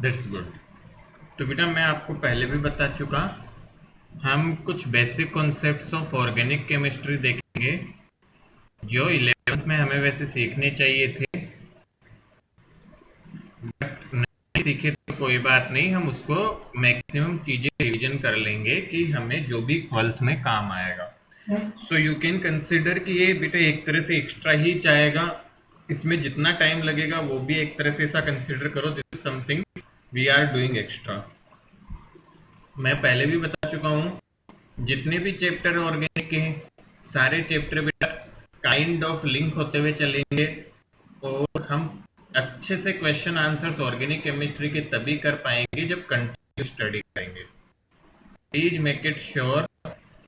That's good. तो बेटा मैं आपको पहले भी बता चुका, हम कुछ basic concepts of organic chemistry देखेंगे जो 11th में हमें वैसे सीखने चाहिए थे, बट नहीं सीखे तो कोई बात नहीं, हम उसको मैक्सिमम चीजें रिवीजन कर लेंगे कि हमें जो भी 12th में काम आएगा। सो यू कैन कंसिडर कि ये बेटा एक तरह से एक्स्ट्रा ही जाएगा, इसमें जितना टाइम लगेगा वो भी एक तरह से ऐसा कंसिडर करो, this is something we are doing extra. मैं पहले भी बता चुका हूँ, जितने भी चैप्टर ऑर्गेनिक के हैं सारे चैप्टर बेटा काइंड ऑफ लिंक होते हुए चलेंगे, और हम अच्छे से क्वेश्चन आंसर्स ऑर्गेनिक केमिस्ट्री के तभी कर पाएंगे जब कंटिन्यू स्टडी करेंगे। प्लीज मेक इट श्योर,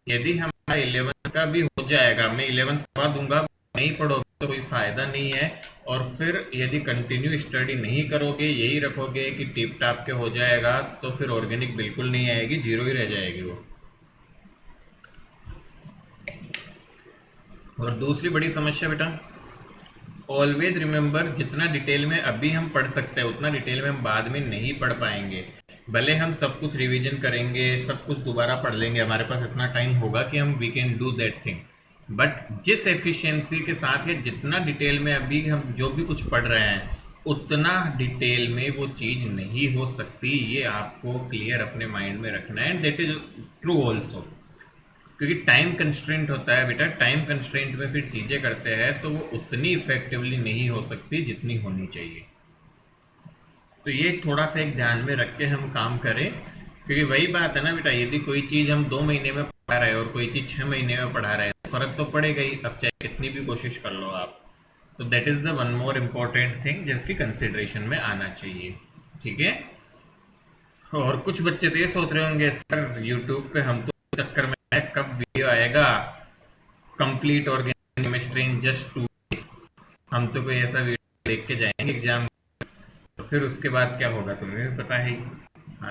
यदि हमारा 11th का भी हो जाएगा, मैं 11th करवा दूंगा, नहीं पढ़ोगे तो कोई फायदा नहीं है, और फिर यदि कंटिन्यू स्टडी नहीं करोगे, यही रखोगे कि टिप टाप के हो जाएगा, तो फिर ऑर्गेनिक बिल्कुल नहीं आएगी, जीरो ही रह जाएगी वो। और दूसरी बड़ी समस्या बेटा, ऑलवेज रिमेंबर, जितना डिटेल में अभी हम पढ़ सकते हैं उतना डिटेल में हम बाद में नहीं पढ़ पाएंगे। भले हम सब कुछ रिवीजन करेंगे, सब कुछ दोबारा पढ़ लेंगे, हमारे पास इतना टाइम होगा कि हम we can do that thing, but जिस एफिशिएंसी के साथ या जितना डिटेल में अभी हम जो भी कुछ पढ़ रहे हैं उतना डिटेल में वो चीज़ नहीं हो सकती, ये आपको क्लियर अपने माइंड में रखना है, and that is true also. क्योंकि टाइम कंस्ट्रेंट होता है बेटा, टाइम कंस्ट्रेंट में फिर चीज़ें करते हैं तो वो उतनी इफेक्टिवली नहीं हो सकती जितनी होनी चाहिए। तो ये थोड़ा सा एक ध्यान में रख के हम काम करें, क्योंकि वही बात है ना बेटा, यदि कोई चीज़ हम 2 महीने में पढ़ा रहे हैं और कोई चीज़ 6 महीने में पढ़ा रहे हैं तो फर्क तो पड़ेगा ही, अब चाहे कितनी भी कोशिश कर लो आप। तो that is the one more important thing जो कि कंसिडरेशन में आना चाहिए, ठीक है। और कुछ बच्चे तो ये सोच रहे होंगे सर यूट्यूब पे हम तो चक्कर में कब वीडियो आएगा complete organic chemistry in just 2, हम तो कोई ऐसा वीडियो देख के जाएंगे एग्जाम, तो फिर उसके बाद क्या होगा तुम्हें भी पता है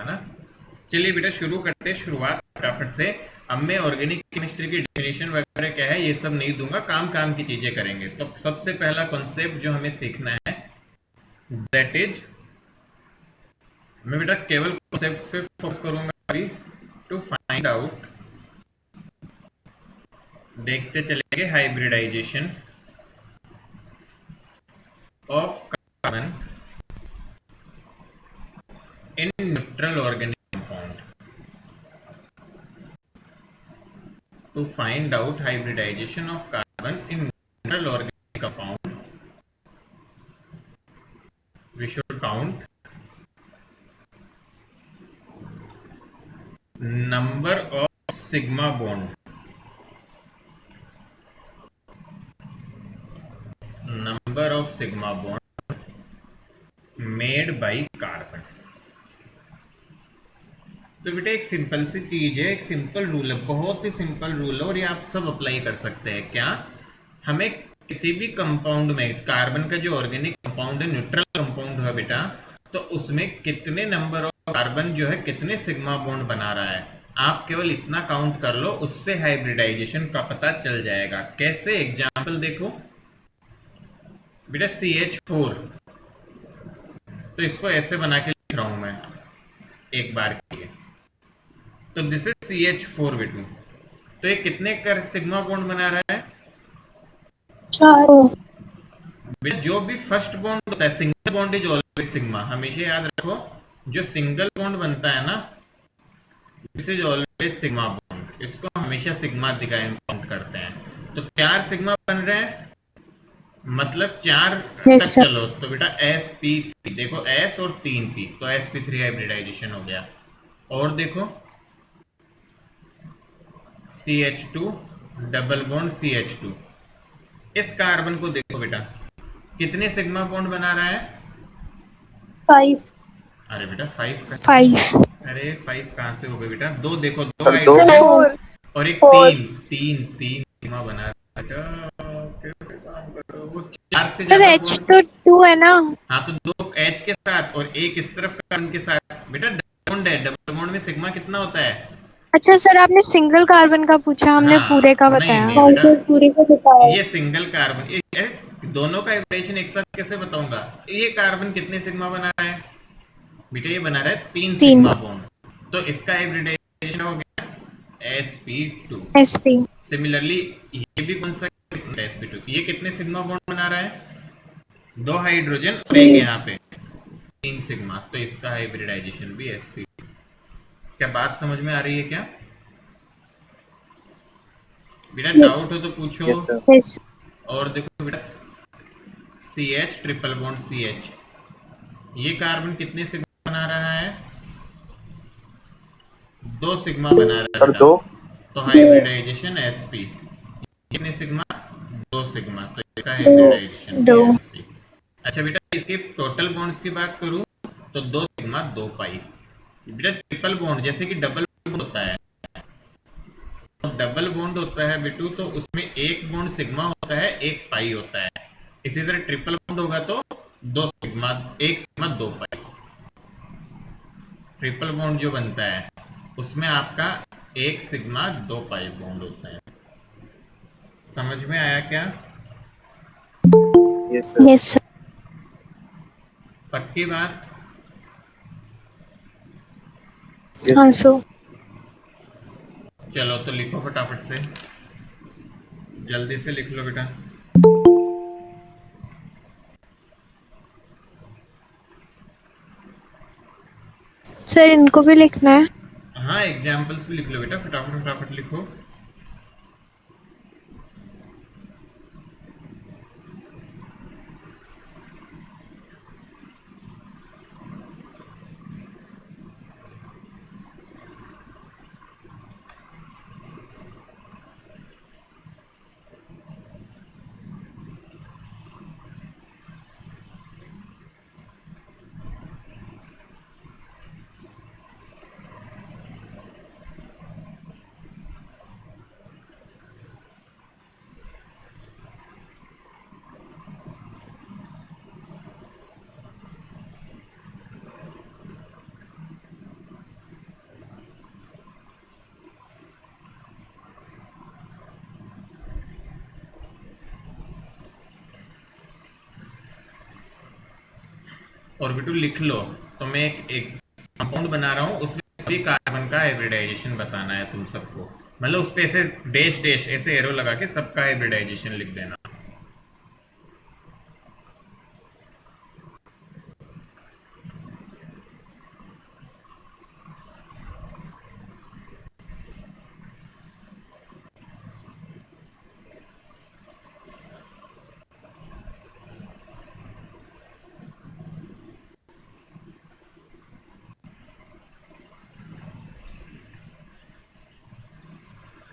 ना। चलिए बेटा शुरू करते हैं, शुरुआत फटाफट से। अब मैं ऑर्गेनिक केमिस्ट्री की डेफिनेशन वगैरह क्या है ये सब नहीं दूंगा, काम काम की चीजें करेंगे। तो सबसे पहला कॉन्सेप्ट जो हमें सीखना है दैट इज, मैं बेटा केवल कॉन्सेप्ट्स पे फोकस करूंगा अभी, टू फाइंड आउट, देखते चलेंगे hybridization of carbon in neutral organic compound, to find out hybridization of carbon in neutral organic compound, we should count number of sigma bond, number of sigma bond made by carbon। तो बेटा एक simple सी चीज है, एक simple rule है, बहुत ही simple rule है, और ये आप सब अप्लाई कर सकते हैं। क्या, हमें किसी भी कंपाउंड में, कार्बन का जो ऑर्गेनिक कंपाउंड है न्यूट्रल कंपाउंड है बेटा, तो उसमें कितने नंबर ऑफ कार्बन जो है कितने सिग्मा बॉन्ड बना रहा है, आप केवल इतना काउंट कर लो, उससे हाइब्रिडाइजेशन का पता चल जाएगा। कैसे, एग्जाम्पल देखो बेटा, CH4, तो इसको ऐसे बना के लिख रहा हूं मैं एक बार के लिए, तो दिस इज CH4 बेटू, तो ये कितने कर सिग्मा बॉन्ड बना रहा है, 4। जो भी फर्स्ट बॉन्ड होता है, single bond is always sigma, हमेशा याद रखो, जो सिंगल बॉन्ड बनता है ना this is always sigma bond, इसको हमेशा सिग्मा दिखाएं काउंट करते हैं। तो 4 सिग्मा बन रहे हैं, मतलब 4 यस तक सर। चलो तो बेटा sp3, देखो s और 3p, तो sp3 हाइब्रिडाइजेशन हो गया। और देखो CH2 डबल बॉन्ड CH2, इस कार्बन को देखो बेटा कितने सिग्मा बॉन्ड बना रहा है, 5। अरे बेटा 5 का, 5 अरे 5 कहाँ से हो गए बेटा, दो देखो, 2 सर, हाइड्रोजन 4। और एक 3, 3 सिग्मा बना रहा है। कैसे काम कर रहे हो, वो 4 से सर ज्यादा H बॉन्ड, तो 2 है ना। हाँ तो 2 H के साथ और एक इस तरफ कार्बन के साथ, बेटा डबल बॉन्ड है, डबल बॉन्ड में सिग्मा कितना होता है, अच्छा सर, आपने सिंगल कार्बन का पूछा, हमने पूरे हाँ का नहीं बताया। नहीं बेटा, पूरे का बताया। ये सिंगल कार्बन, ये दोनों का इक्वेशन एक साथ कैसे बताऊंगा, ये कार्बन कितने सिग्मा बना रहा है, बेटा ये बना रहा है 3 तीन सिग्मा बॉन्ड, तो इसका हाइब्रिडाइजेशन हो गया sp2। sp। सिमिलरली ये भी कौन सा sp2, ये कितने सिग्मा बॉन्ड बना रहा है? 2 हाइड्रोजन और एक 3। यहाँ पे 3 सिग्मा, तो इसका हाइब्रिडाइजेशन भी sp। क्या बात समझ में आ रही है क्या? बेटा यस डाउट हो तो पूछो। Yes sir. यस। और देखो बेटा CH ट्रिपल बॉन्ड CH, ये कार्बन कितने सिग्मा बना रहा है? 2 सिग्मा बना रहा है सर बेटा, 2। तो हाइब्रिडाइजेशन sp। कितने सिग्मा? 2 सिग्मा, तो इसका दो हाइब्रिडाइजेशन भी दो sp। अच्छा बेटा इसके टोटल बॉन्ड्स की बात करूं तो 2 सिग्मा 2 पाई। बेटा ट्रिपल बॉन्ड जैसे कि डबल बॉन्ड होता है, डबल बॉन्ड होता है बिटू, तो उसमें एक बॉन्ड सिग्मा होता है, एक पाई होता है। इसी तरह ट्रिपल बॉन्ड होगा तो 2 सिग्मा 1 सिग्मा 2 पाई। ट्रिपल बॉन्ड जो बनता है उसमें आपका 1 सिग्मा 2 पाई बॉन्ड होता है। समझ में आया क्या? Yes sir. Yes sir. पक्की बात? हाँ सो चलो तो लिखो फटाफट से, जल्दी से लिख लो बेटा। सर इनको भी लिखना है। हाँ एग्जाम्पल्स भी लिख लो बेटा, फटाफट फटाफट लिखो। और बेटू लिख लो, तो मैं एक कंपाउंड बना रहा हूँ, उसमें सभी कार्बन का हाइब्रिडाइजेशन बताना है तुम सबको। मतलब उस पे ऐसे डैश डैश ऐसे एरो लगा के सबका हाइब्रिडाइजेशन लिख देना।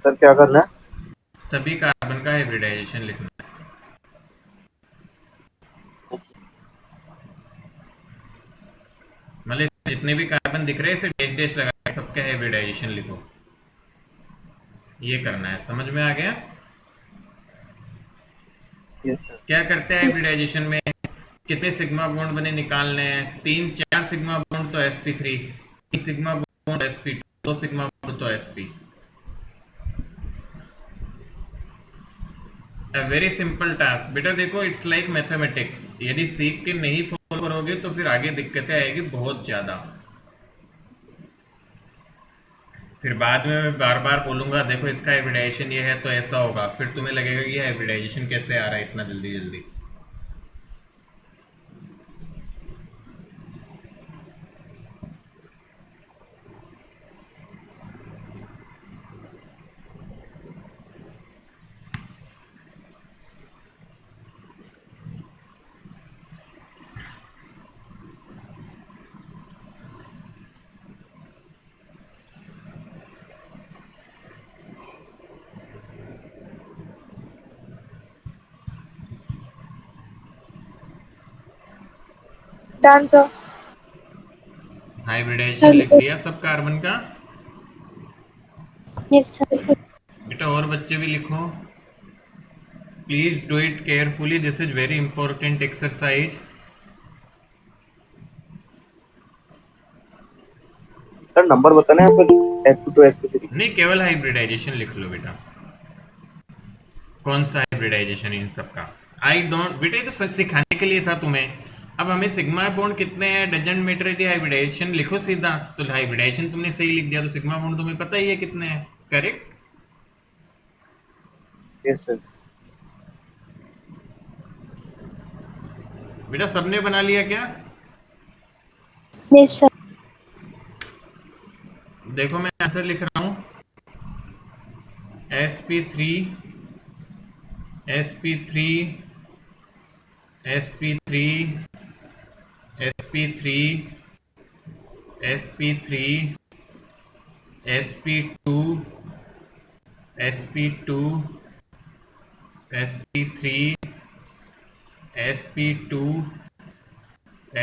सर क्या करना है? सभी कार्बन का हाइब्रिडाइजेशन लिखना है। मतलब जितने भी कार्बन दिख रहे हैं इसे डैश डैश लगा के सबका हाइब्रिडाइजेशन लिखो, ये करना है। समझ में आ गया? Yes sir. क्या करते हैं यस। हाइब्रिडाइजेशन में? कितने सिग्मा बॉन्ड बने निकालने हैं। 3 4 सिग्मा बॉन्ड तो sp3, 3 sigma bond sp2, 2 sigma bond तो sp। A very simple task बेटा। देखो इट्स लाइक मैथमेटिक्स, यदि सीख के नहीं फॉलो करोगे तो फिर आगे दिक्कतें आएगी बहुत ज्यादा। फिर बाद में मैं बार बार बोलूंगा देखो इसका हाइब्रिडाइजेशन ये है तो ऐसा होगा, फिर तुम्हें लगेगा कि हाइब्रिडाइजेशन कैसे आ रहा है इतना जल्दी जल्दी। Done sir. हाइब्रिडाइजेशन लिख दिया सब कार्बन का। Yes sir. बेटा और बच्चे भी लिखो, please do it carefully, this is very important exercise. Sir number बताना है फिर sp2 sp3। नहीं केवल हाइब्रिडाइजेशन लिख लो बेटा, कौन सा हाइब्रिडाइजेशन इन सब का। आई डोंट बेटा, ये तो सिखाने के लिए था तुम्हें। अब हमें सिग्मा बॉन्ड कितने हैं डजंट मैटर, यदि हाइब्रिडाइजेशन लिखो सीधा, तो हाइब्रिडाइजेशन तुमने सही लिख दिया, तो सिग्मा बॉन्ड तुम्हें पता ही है कितने हैं, करेक्ट? Yes sir. बेटा सबने बना लिया क्या? Yes sir. देखो मैं आंसर लिख रहा हूं, sp3 sp3 sp3 sp3 sp3 sp2 sp2 sp3 sp2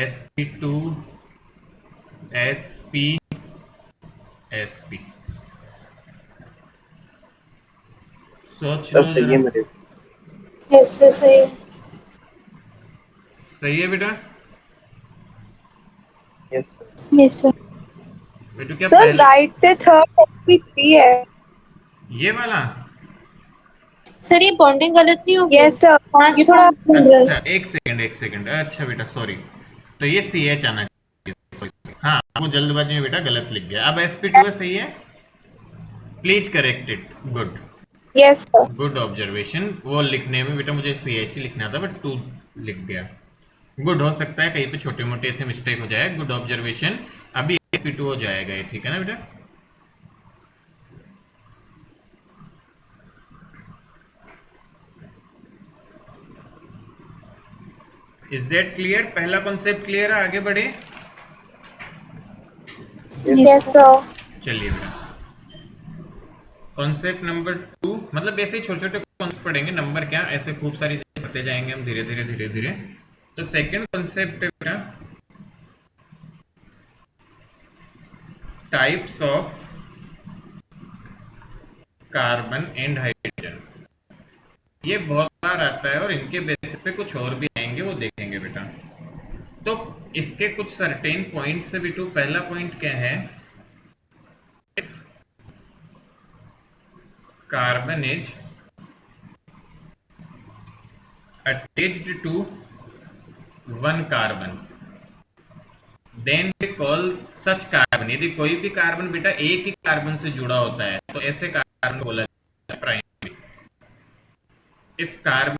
sp2 sp sp सोच सर लो सही जरा। है मेरे। यस सर सही। सही है बेटा? Yes sir. Yes sir. बेटू क्या सर पहले राइट से थर्ड sp3 है। ये वाला? सर ये बॉन्डिंग गलत नहीं होगी? यस सर, पांच थोड़ा अच्छा एक सेकंड एक सेकंड, अच्छा बेटा सॉरी, तो ये सी एच आना चाहिए। हाँ वो जल्दबाजी में बेटा गलत लिख गया, अब sp2 सही है, please correct it, good yes sir. Good observation. वो लिखने में बेटा मुझे सी एच ही लिखना था बट 2 लिख गया, गुड। हो सकता है कहीं पे छोटे मोटे ऐसे मिस्टेक हो जाए, गुड ऑब्जर्वेशन। अभी sp2 हो जाएगा ये, ठीक है ना बेटा? Is that clear? पहला कॉन्सेप्ट क्लियर है, आगे बढ़े? Yes sir. चलिए बेटा कॉन्सेप्ट नंबर 2, मतलब ऐसे ही छोटे छोटे कॉन्सेप्ट पढ़ेंगे, नंबर क्या, ऐसे खूब सारी चीजें पढ़ते जाएंगे हम धीरे धीरे धीरे धीरे। तो सेकंड कॉन्सेप्ट है बेटा types of carbon and hydrogen. ये बहुत बार आता है और इनके बेसिस पे कुछ और भी आएंगे, वो देखेंगे बेटा। तो इसके कुछ सर्टेन पॉइंट से बिटू, पहला पॉइंट क्या है, carbon is attached to one carbon then we call such carbon। यदि कोई भी कार्बन बेटा एक ही कार्बन से जुड़ा होता है तो ऐसे कार्बन को बोला जाता है primary. If carbon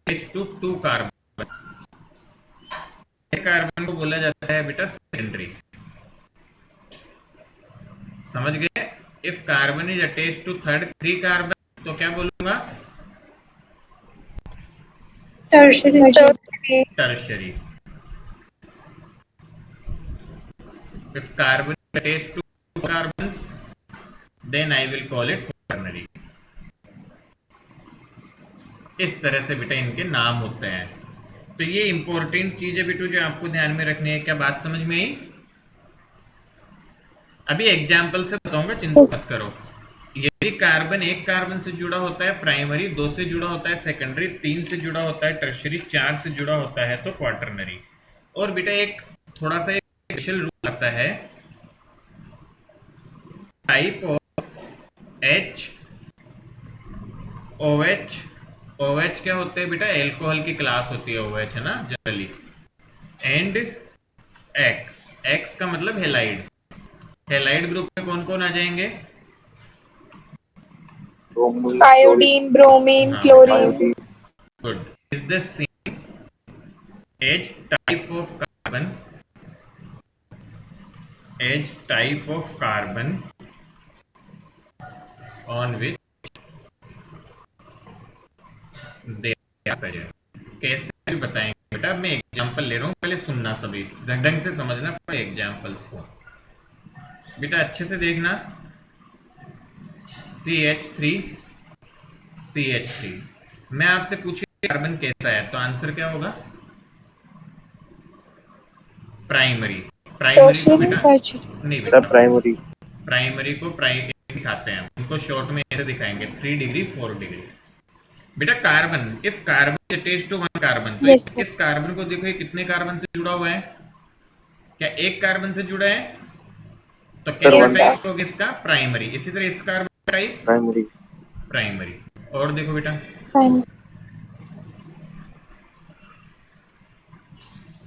attached to two carbon, carbon को बोला जाता है बेटा सेकेंडरी। समझ गए? If carbon is attached to third 3 carbon तो क्या बोलूंगा? Tertiary. Tertiary. If carbon is attached to two carbons, then I will call it quaternary। इस तरह से बेटा इनके नाम होते हैं। तो ये इंपॉर्टेंट चीज है बेटू जो आपको ध्यान में रखनी है। क्या बात समझ में आई? अभी एग्जाम्पल से बताऊंगा, चिंता मत करो। यदि कार्बन एक कार्बन से जुड़ा होता है प्राइमरी, 2 से जुड़ा होता है सेकेंडरी, 3 से जुड़ा होता है टर्शरी, 4 से जुड़ा होता है तो क्वाटरनरी। और बेटा एक थोड़ा सा स्पेशल रूल आता है, type of H OH। OH क्या होते हैं बेटा? एल्कोहल की क्लास होती है OH, है ना जनरली। एंड X, X का मतलब हेलाइड। हेलाइड ग्रुप में कौन कौन आ जाएंगे? आयोडीन, ब्रोमीन, हाँ, chlorine. Good. Is the same as type of carbon, as type of carbon on which they are present. कैसे भी बताएंगे बेटा, मैं एग्जांपल ले रहा हूँ, पहले सुनना, सभी ढंग से समझना पड़े एग्जांपल्स को। बेटा अच्छे से देखना, CH3 CH3, मैं आपसे पूछे कार्बन कैसा है तो आंसर क्या होगा? प्राइमरी। प्राइमरी को बेटा नहीं सर बेटा, प्राइमरी। प्राइमरी को दिखाते हैं, उनको शॉर्ट में ऐसे दिखाएंगे 3 डिग्री 4 डिग्री। बेटा carbon, if carbon attached to one carbon, तो Yes, sir. इस कार्बन को देखो ये कितने कार्बन से जुड़ा हुआ है? क्या एक कार्बन से जुड़ा है? तो कैसा one. टाइप होगा इसका? प्राइमरी। इसी तरह इस कार्बन टाइप प्राइमरी। प्राइमरी। और देखो बेटा Fine.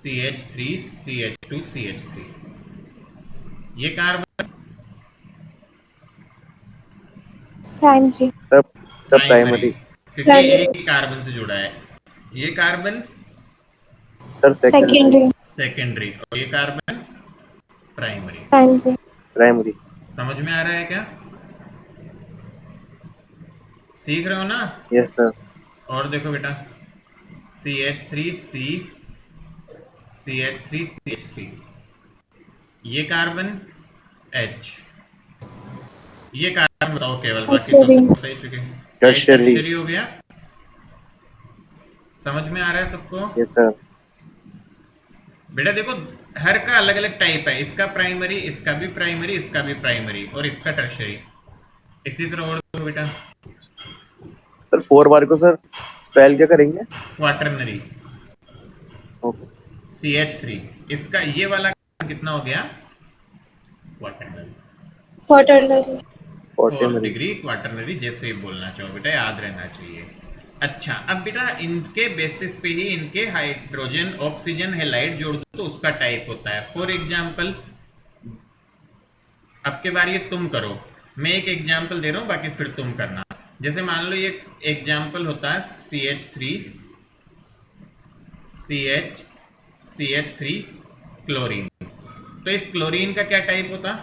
CH3 CH2 CH3। ये कार्बन प्राइमरी सब सब प्राइमरी, प्राइमरी। क्योंकि एक ही कार्बन से जुड़ा है। ये carbon sir secondary. Secondary secondary और ये कार्बन प्राइमरी। Primary primary. समझ में आ रहा है क्या? सीख रहे हो ना? Yes sir. और देखो बेटा, CH3C CH3 CH3, ये कार्बन H, ये कार्बन बताओ केवल, बाकी तो टर्शरी सब बता ही चुके हैं। क्या ये टर्शरी। टर्शरी हो गया? समझ में आ रहा है सबको? Yes sir. बेटा देखो, हर का अलग अलग टाइप है, इसका प्राइमरी, इसका भी प्राइमरी, इसका भी प्राइमरी और इसका टर्शरी। इसी तरह और देखो बेटा, सर 4 बार को सर स्पेल क्या करेंगे? Quaternary okay. CH3, इसका ये वाला कितना हो गया? Quaternary, quaternary 4th quaternary. Degree quaternary, जैसे ही बोलना चाहो बेटा, याद रहना चाहिए। अच्छा, अब बेटा इनके बेसिस पे ही इनके हाइड्रोजन ऑक्सीजन हैलाइड जोड़ दो तो उसका टाइप होता है। फॉर एग्जाम्पल, अब के बार ये तुम करो, मैं एक एग्जाम्पल दे रहा हूँ, बाकी फिर तुम करना। जैसे मान लो ये एग्जाम्पल होता है CH3 CH3 क्लोरीन, तो इस क्लोरीन का क्या टाइप होता?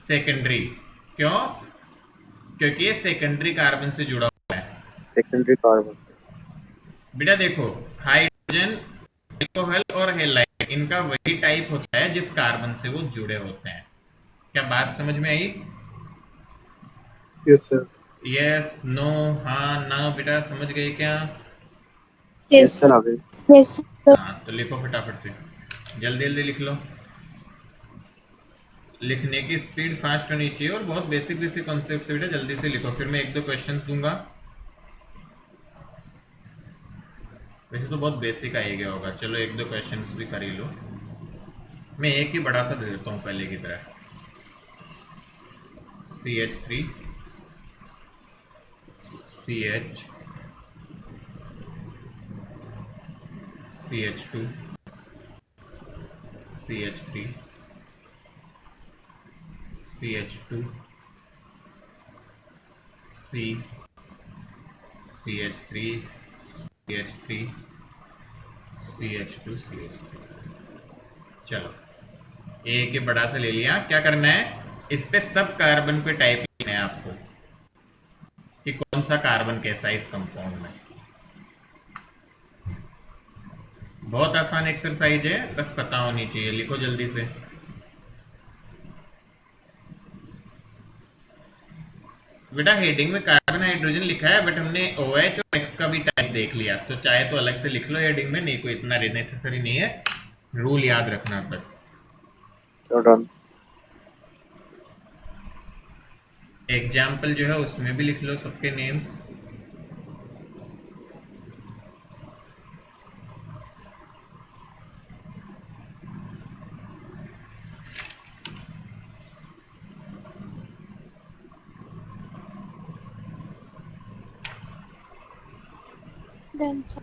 सेकेंडरी। क्यों? क्योंकि ये सेकेंडरी कार्बन से जुड़ा हुआ है। Secondary carbon. बेटा देखो, हाइड्रोजन, अल्कोहल और हैलाइड, इनका वही टाइप होता है जिस कार्बन से वो जुड़े होते हैं। क्या बात समझ में आई? Yes sir. यस, नो, हाँ, ना? बेटा समझ गए क्या? यस यस सर आ गए। यस हाँ, तो लिखो फटाफट से, जल्दी जल्दी लिख लो। लिखने की स्पीड फास्ट होनी चाहिए और बहुत बेसिक बेसिक कॉन्सेप्ट बेटा जल्दी से लिखो, फिर मैं एक दो क्वेश्चंस दूंगा। वैसे तो बहुत बेसिक आ ही गया होगा, चलो एक दो क्वेश्चंस भी कर ही लो। मैं एक ही बड़ा सा दे देता हूँ पहले की तरह। CH3 CH CH2 CH3 CH2 C CH3 CH3 CH2 CH3। चलो, एक ही बड़ा सा ले लिया। क्या करना है, इस पे सब कार्बन पे टाइप लिखना है आपको कि कौन सा कार्बन कैसा है इस कंपाउंड में। बहुत आसान एक्सरसाइज है, बस पता होनी चाहिए। लिखो जल्दी से। बेटा हेडिंग में कार्बन हाइड्रोजन लिखा है, बट हमने OH और X का भी टाइप देख लिया, तो चाहे तो अलग से लिख लो हेडिंग में, नहीं कोई इतना नेसेसरी नहीं है। रूल याद रखना बस। डन। एग्जाम्पल जो है उसमें भी लिख लो सबके नेम्स। Done sir.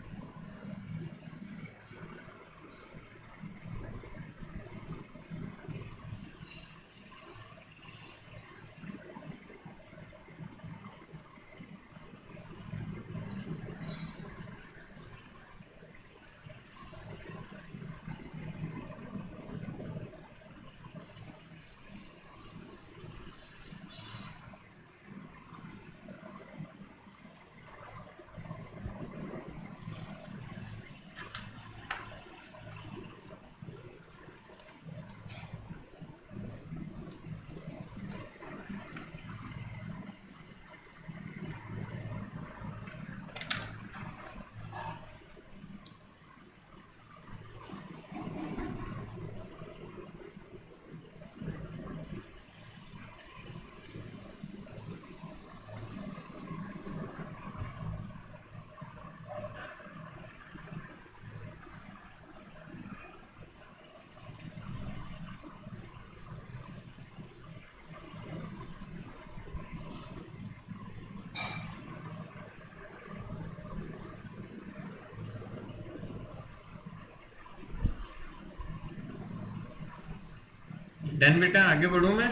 डन बेटा, आगे बढ़ूं मैं?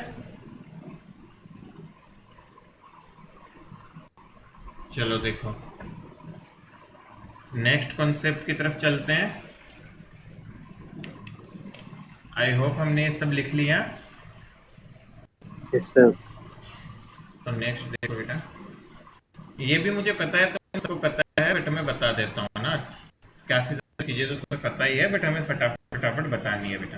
चलो देखो, नेक्स्ट कॉन्सेप्ट की तरफ चलते हैं। आई होप हमने ये सब लिख लिया। Yes sir. तो नेक्स्ट देखो बेटा, ये भी मुझे पता है, तो सबको पता है, बट मैं बता देता हूँ ना। काफ़ी सारी चीज़ें तो तुम्हें पता ही है, बट हमें फटाफट बतानी है बेटा।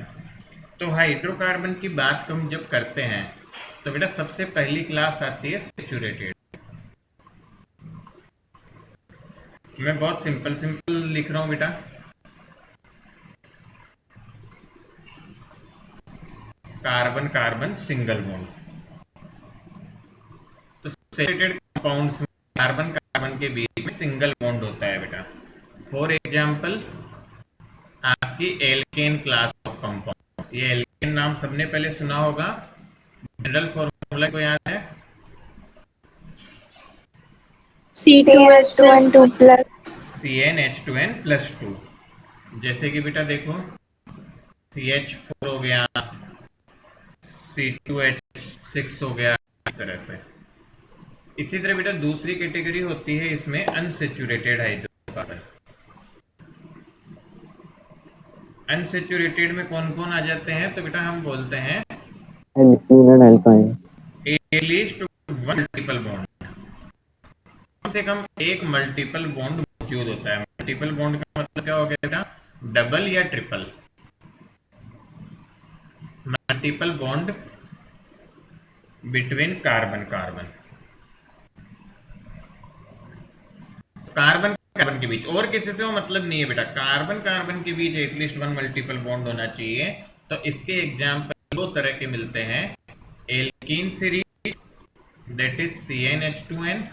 तो हाइड्रोकार्बन की बात हम जब करते हैं तो बेटा सबसे पहली क्लास आती है सेचुरेटेड। मैं बहुत सिंपल सिंपल लिख रहा हूँ बेटा। Carbon carbon single bond. तो सेचुरेटेड कंपाउंड्स में कार्बन कार्बन के बीच में सिंगल बॉन्ड होता है बेटा। फॉर एग्जांपल आपकी एल्केन क्लास ऑफ कंपाउंड। ये एल्केन नाम सबने पहले सुना होगा। जनरल फॉर्मूला को याद है? C2H2N2+। CnH2n+2। जैसे कि बेटा देखो, CH4 हो गया, C2H6 हो गया, इस तरह से। इसी तरह बेटा दूसरी कैटेगरी होती है इसमें अनसेचुरेटेड हाइड्रोकार्बन। अनसेचुरेटेड में कौन कौन आ जाते हैं? तो बेटा हम बोलते हैं alkene and alkyne. At least one multiple bond, कम से कम एक मल्टीपल बॉन्ड मौजूद होता है। मल्टीपल बॉन्ड का मतलब क्या हो गया बेटा? डबल या triple. Multiple bond between carbon carbon, carbon carbon के बीच, और किसी से वो मतलब नहीं है बेटा। कार्बन कार्बन के बीच एटलीस्ट वन मल्टीपल बॉन्ड होना चाहिए। तो इसके एग्जांपल दो तरह के मिलते हैं। Alkene series, that is CnH2n,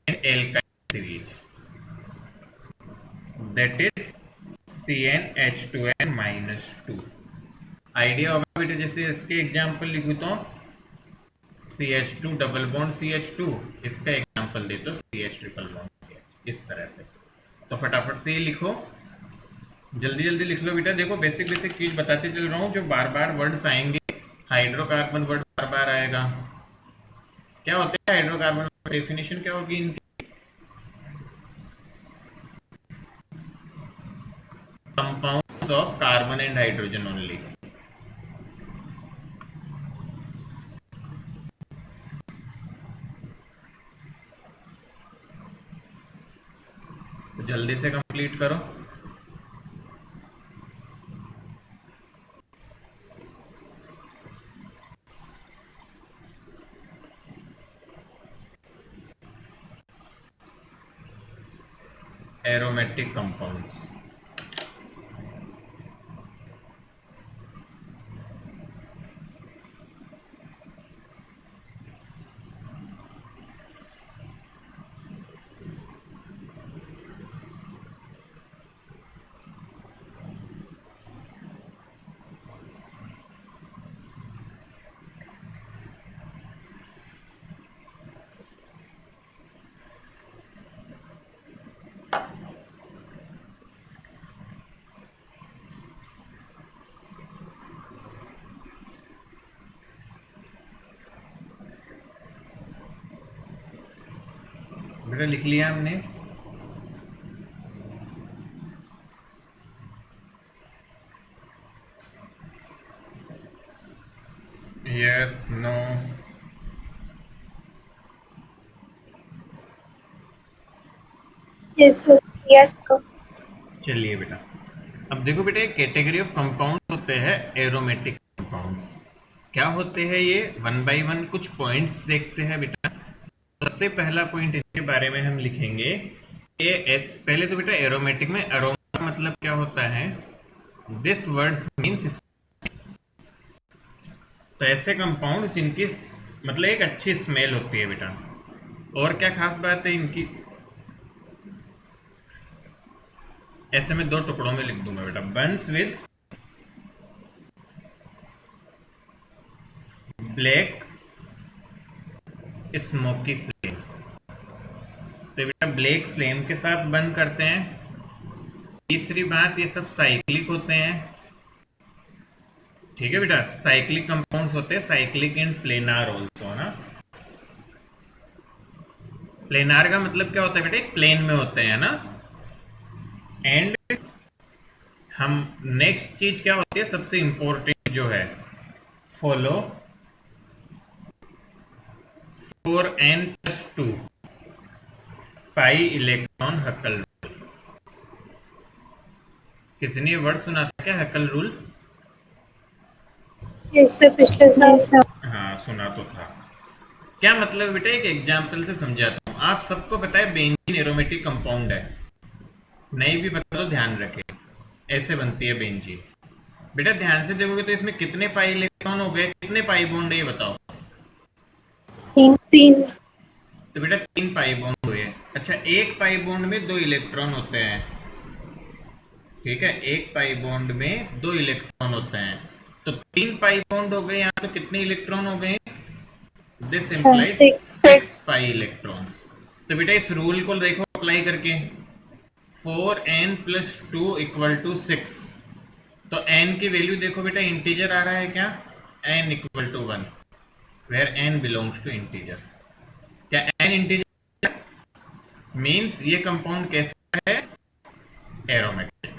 and alkyl series, that is CnH2n-2। Idea होगा बेटा, जैसे इसके एग्जांपल लिखूं तो CH2 डबल बॉन्ड CH2, इसका एग्जांपल दे तो CH ट्रिपल बॉन्ड CH, इस तरह से। तो फटाफट से ये लिखो, जल्दी जल्दी लिख लो बेटा। देखो बेसिक बेसिक चीज बताते चल रहा हूँ, जो बार बार वर्ड्स आएंगे। हाइड्रोकार्बन वर्ड बार बार आएगा। क्या होता है हाइड्रोकार्बन? डेफिनेशन क्या होगी इनकी? Compounds of carbon and hydrogen only. तो जल्दी से कंप्लीट करो। Aromatic compounds. बेटा लिख लिया हमने? Yes, no? Yes, sir. Yes, sir. चलिए बेटा, अब देखो बेटा, एक कैटेगरी ऑफ कंपाउंड होते हैं एरोमेटिक कंपाउंड्स। क्या होते हैं ये? वन बाय वन कुछ पॉइंट्स देखते हैं बेटा। सबसे पहला पॉइंट इसके बारे में हम लिखेंगे पहले तो बेटा एरोमेटिक में अरोमा मतलब क्या होता है? दिस वर्ड्स मीन्स, तो ऐसे कंपाउंड जिनकी मतलब एक अच्छी स्मेल होती है बेटा। और क्या खास बात है इनकी? ऐसे में दो टुकड़ों में लिख दूंगा बेटा, Burns with black smoky flame. तो बेटा ब्लैक फ्लेम के साथ बर्न करते हैं। तीसरी बात, ये सब साइक्लिक होते हैं। ठीक है बेटा, साइक्लिक कंपाउंड्स होते हैं साइक्लिक एंड प्लेनार ऑल्सो ना। प्लेनार का मतलब क्या होता है बेटा, एक प्लेन में होते हैं ना। एंड हम नेक्स्ट चीज क्या होती है सबसे इंपॉर्टेंट जो है, follow 4n+2 pi electron हकल rule. किसी ने वर्ड सुना था क्या, हकल रूल? यस सर, पिछले साल। हाँ सुना तो था। क्या मतलब बेटा, एक एग्जाम्पल से समझाता हूँ। आप सबको पता है बेंजीन एरोमेटिक कंपाउंड है, नहीं भी पता तो ध्यान रखें। ऐसे बनती है बेंजीन। बेटा ध्यान से देखोगे तो इसमें कितने पाई इलेक्ट्रॉन हो गए, कितने पाई बॉन्ड है ये बताओ। 3। तो बेटा 3 पाई बॉन्ड हुए। अच्छा, एक पाई बॉन्ड में 2 इलेक्ट्रॉन होते हैं, ठीक है, एक पाई बॉन्ड में 2 इलेक्ट्रॉन होते हैं। तो 3 पाई बॉन्ड हो गए, यहाँ तो कितने इलेक्ट्रॉन हो गए? This implies 6 pi electrons. तो बेटा इस रूल को देखो अप्लाई करके, 4n+2 = 6। तो n की वैल्यू देखो बेटा, इंटीजर आ रहा है क्या, n = 1, where n belongs to integer. क्या n इंटीजर? मीन्स ये कंपाउंड कैसा है, एरोमेटिक।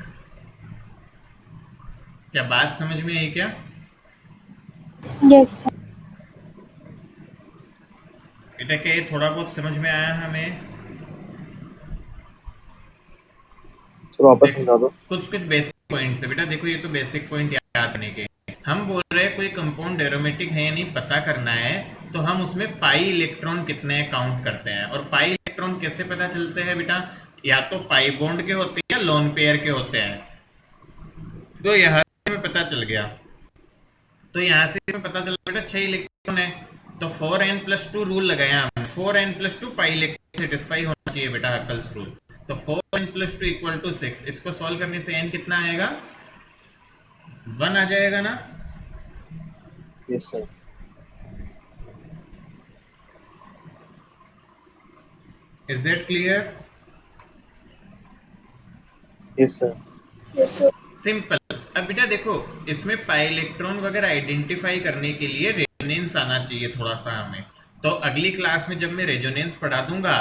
क्या बात समझ में आई क्या? Yes sir. बेटा क्या ये थोड़ा बहुत समझ में आया हमें? सर वापस देखो समझा दो। कुछ कुछ बेसिक पॉइंट्स है बेटा, देखो ये तो बेसिक पॉइंट याद करने के। हम बोल रहे हैं कोई कंपाउंड एरोमेटिक है या नहीं पता करना है, तो हम उसमें पाई इलेक्ट्रॉन कितने हैं काउंट करते हैं। और पाई इलेक्ट्रॉन कैसे पता चलते हैं बेटा, या तो पाई बॉन्ड के होते हैं या लोन पेयर के होते हैं। तो यहाँ से हमें पता चल गया, तो यहाँ से हमें पता चला बेटा 6 इलेक्ट्रॉन है। तो 4n+2 रूल लगाया हमने, 4n+2 पाई इलेक्ट्रॉन सेटिस्फाई होना चाहिए बेटा हकल्स रूल। तो 4n+2 = 6। इसको सॉल्व करने से n कितना आएगा, 1 आ जाएगा ना। Yes sir. Is that clear? Yes sir. Yes sir. Simple. अब बेटा देखो, इसमें पाई इलेक्ट्रॉन वगैरह आइडेंटिफाई करने के लिए रेजोनेंस आना चाहिए थोड़ा सा हमें। तो अगली क्लास में जब मैं रेजोनेंस पढ़ा दूंगा,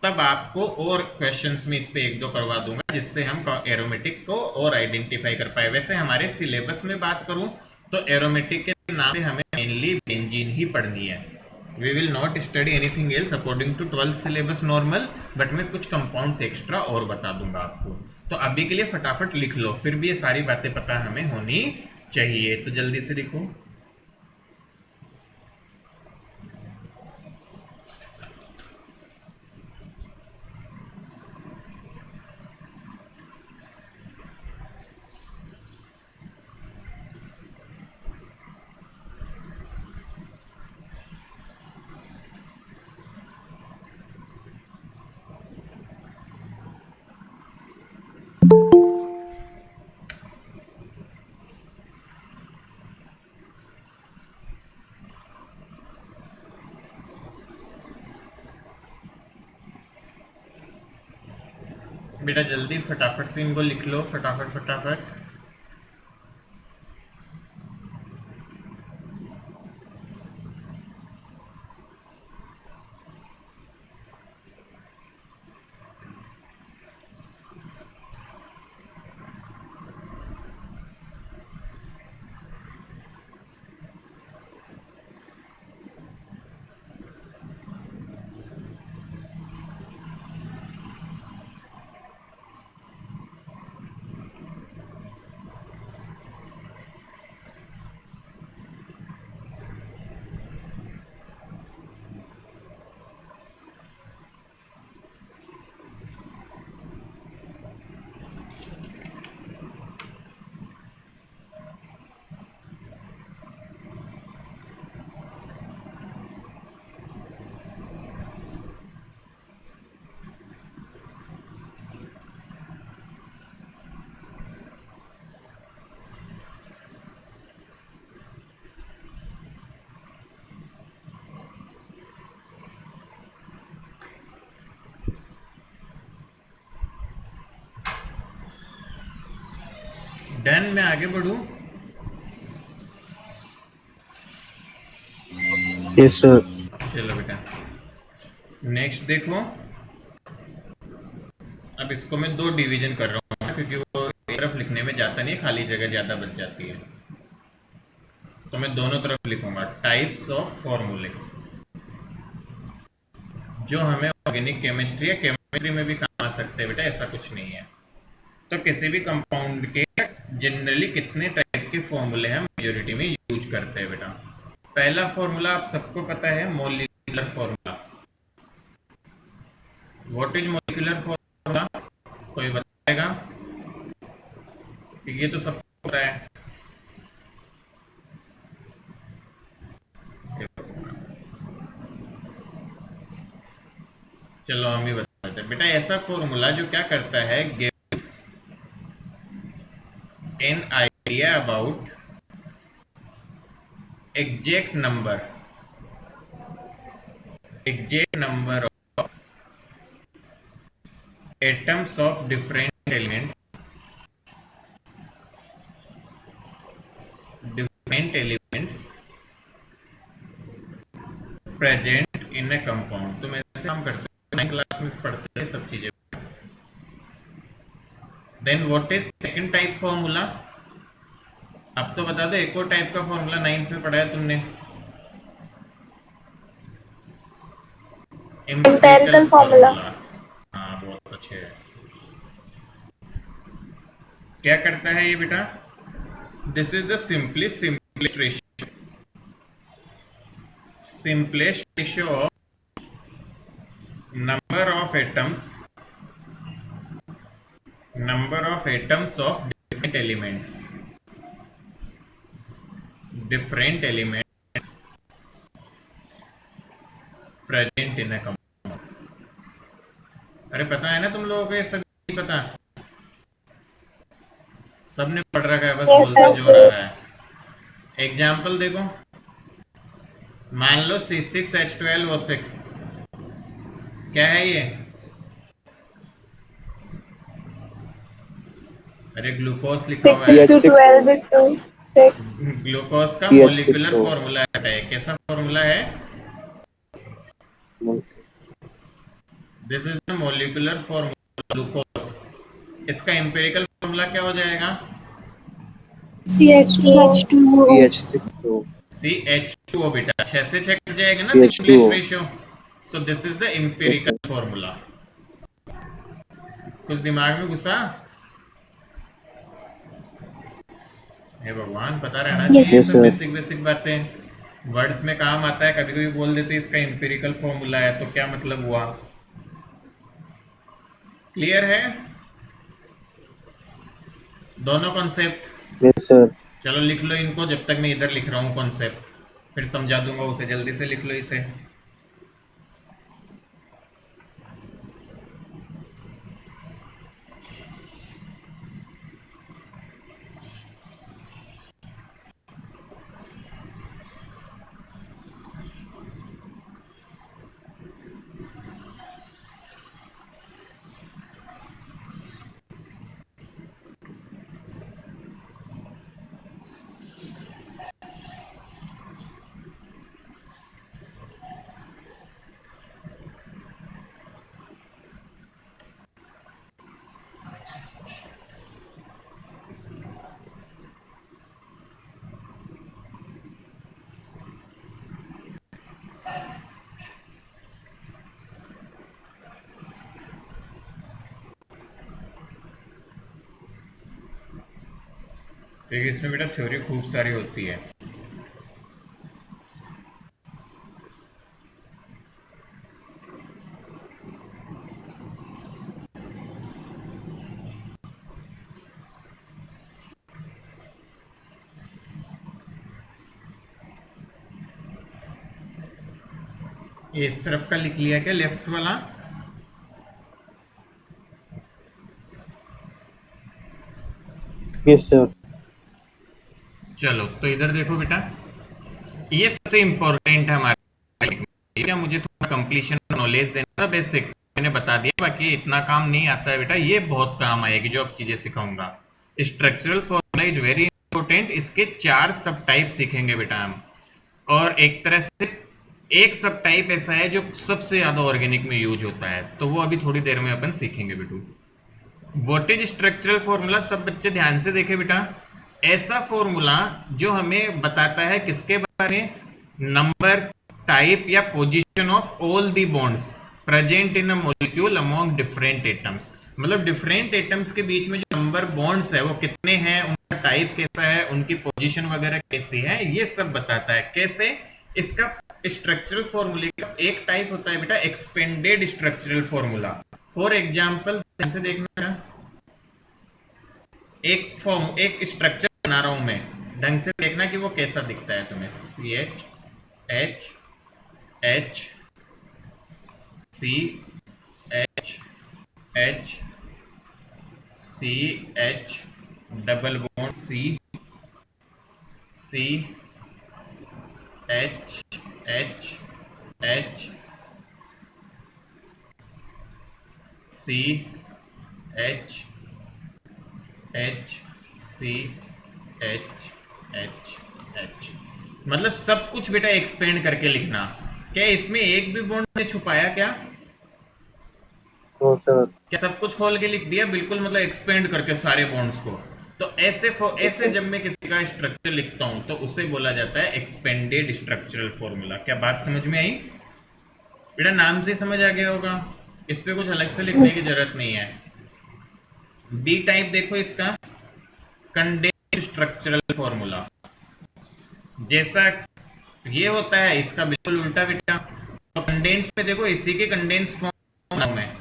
तब आपको और क्वेश्चंस में इस पे 1-2 करवा दूंगा, जिससे हम एरोमेटिक को और आइडेंटिफाई कर पाए। वैसे हमारे सिलेबस में बात करूं तो एरोमेटिक के नाम से हमें मेनली बेंजीन ही पढ़नी है। We will not study anything else according to 12th syllabus normal, but मैं कुछ कंपाउंड्स एक्स्ट्रा और बता दूंगा आपको। तो अभी के लिए फटाफट लिख लो, फिर भी ये सारी बातें पता हमें होनी चाहिए, तो जल्दी से लिखो। बेटा जल्दी फटाफट से इनको लिख लो, फटाफट फटाफट। डन, मैं आगे बढ़ूं? Yes sir. चलो बेटा नेक्स्ट देखो। अब इसको मैं दो डिवीजन कर रहा हूँ क्योंकि वो एक तरफ लिखने में जाता नहीं, खाली जगह ज़्यादा बच जाती है, तो मैं दोनों तरफ लिखूंगा। टाइप्स ऑफ फॉर्मूले जो हमें ऑर्गेनिक केमिस्ट्री या केमिस्ट्री में भी काम आ सकते हैं बेटा, ऐसा कुछ नहीं है। तो किसी भी कंपाउंड के जनरली कितने टाइप के फॉर्मूले हम मेजोरिटी में यूज करते हैं बेटा। पहला फॉर्मूला आप सबको पता है, molecular formula. What is molecular formula, कोई बताएगा? ये तो सबको पता है। चलो हम भी बताते हैं बेटा। ऐसा फॉर्मूला जो क्या करता है, give an idea about exact number of atoms of different elements present in A compound. तो मैं ऐसे काम करते हैं, 9 क्लास में पढ़ते हैं सब चीजें। Then what is second type formula, अब तो बता दो। एक और टाइप का फॉर्मूला 9th में पढ़ा है तुमने, एम्पिरिकल फॉर्मूला। हाँ बहुत अच्छे है। क्या करता है ये बेटा, this is the simplest ratio of number of atoms of different elements present in a compound। अरे पता है ना तुम लोगों को, ये सब नहीं पता? सबने पढ़ रखा है, बस बोलता जोर आ रहा है। एग्जाम्पल देखो, मान लो C6H12O6, क्या है ये? अरे ग्लूकोज लिखा हुआ है। ग्लूकोज का मोलिकुलर फॉर्मूला है। कैसा फॉर्मूला है? This is the molecular formula glucose. इसका एम्पिरिकल फॉर्मूला क्या हो जाएगा? CH2O बेटा, 6 से 6 कट जाएगा ना simplest ratio. So this is the empirical formula. कुछ दिमाग में घुसा? हे भगवान, पता रहना चाहिए सब बेसिक बातें। वर्ड्स में काम आता है, कभी कभी बोल देते इसका एम्पिरिकल फॉर्मूला है, तो क्या मतलब हुआ? क्लियर है दोनों कॉन्सेप्ट? Yes sir. चलो लिख लो इनको, जब तक मैं इधर लिख रहा हूँ कॉन्सेप्ट, फिर समझा दूंगा उसे। जल्दी से लिख लो इसे। क्योंकि इसमें बेटा थ्योरी खूब सारी होती है। ये इस तरफ का लिख लिया क्या, लेफ्ट वाला? Yes sir. चलो तो इधर देखो बेटा, ये सबसे इम्पोर्टेंट है हमारे लिए। मुझे थोड़ा कंप्लीशन नॉलेज देना था, बेसिक मैंने बता दिया, बाकी इतना काम नहीं आता है बेटा। ये बहुत काम आएगी जो अब चीजें सिखाऊंगा। Structural formula is very important. इसके 4 सब टाइप सीखेंगे बेटा हम, और एक तरह से एक सब टाइप ऐसा है जो सबसे ज्यादा ऑर्गेनिक में यूज होता है, तो वो अभी थोड़ी देर में अपन सीखेंगे बेटू। व्हाट इज स्ट्रक्चरल फॉर्मूला, सब बच्चे ध्यान से देखे बेटा। ऐसा फॉर्मूला जो हमें बताता है किसके बारे में, नंबर, टाइप या position of all the bonds present in a molecule among different atoms. मतलब डिफरेंट एटम्स के बीच में जो नंबर बॉन्ड्स है वो कितने हैं, उनका टाइप कैसा है, उनकी पोजीशन वगैरह कैसी है, ये सब बताता है। कैसे? इसका स्ट्रक्चरल फॉर्मूले का एक टाइप होता है बेटा expanded structural formula. For example ध्यान से देखना, एक स्ट्रक्चर बना रहा हूं मैं, ढंग से देखना कि वो कैसा दिखता है तुम्हें। C H H H C H H C H double bond C C H H H C H H C H H H. मतलब सब कुछ बेटा एक्सपेंड करके लिखना। क्या इसमें एक भी बॉन्ड ने छुपाया क्या? No sir. क्या सब कुछ खोल के लिख दिया? बिल्कुल, मतलब एक्सपेंड करके सारे बॉन्ड्स को। तो ऐसे जब मैं किसी का स्ट्रक्चर लिखता हूं तो उसे बोला जाता है एक्सपेंडेड स्ट्रक्चरल फॉर्मूला। क्या बात समझ में आई बेटा? नाम से समझ आ गया होगा, इस पे कुछ अलग से लिखने की जरूरत नहीं है। बी टाइप देखो इसका, कंडेंस्ड स्ट्रक्चरल फॉर्मूला। जैसा ये होता है इसका बिल्कुल उल्टा बेटा। तो कंडेंस में देखो, इसी के कंडेंस फॉर्म में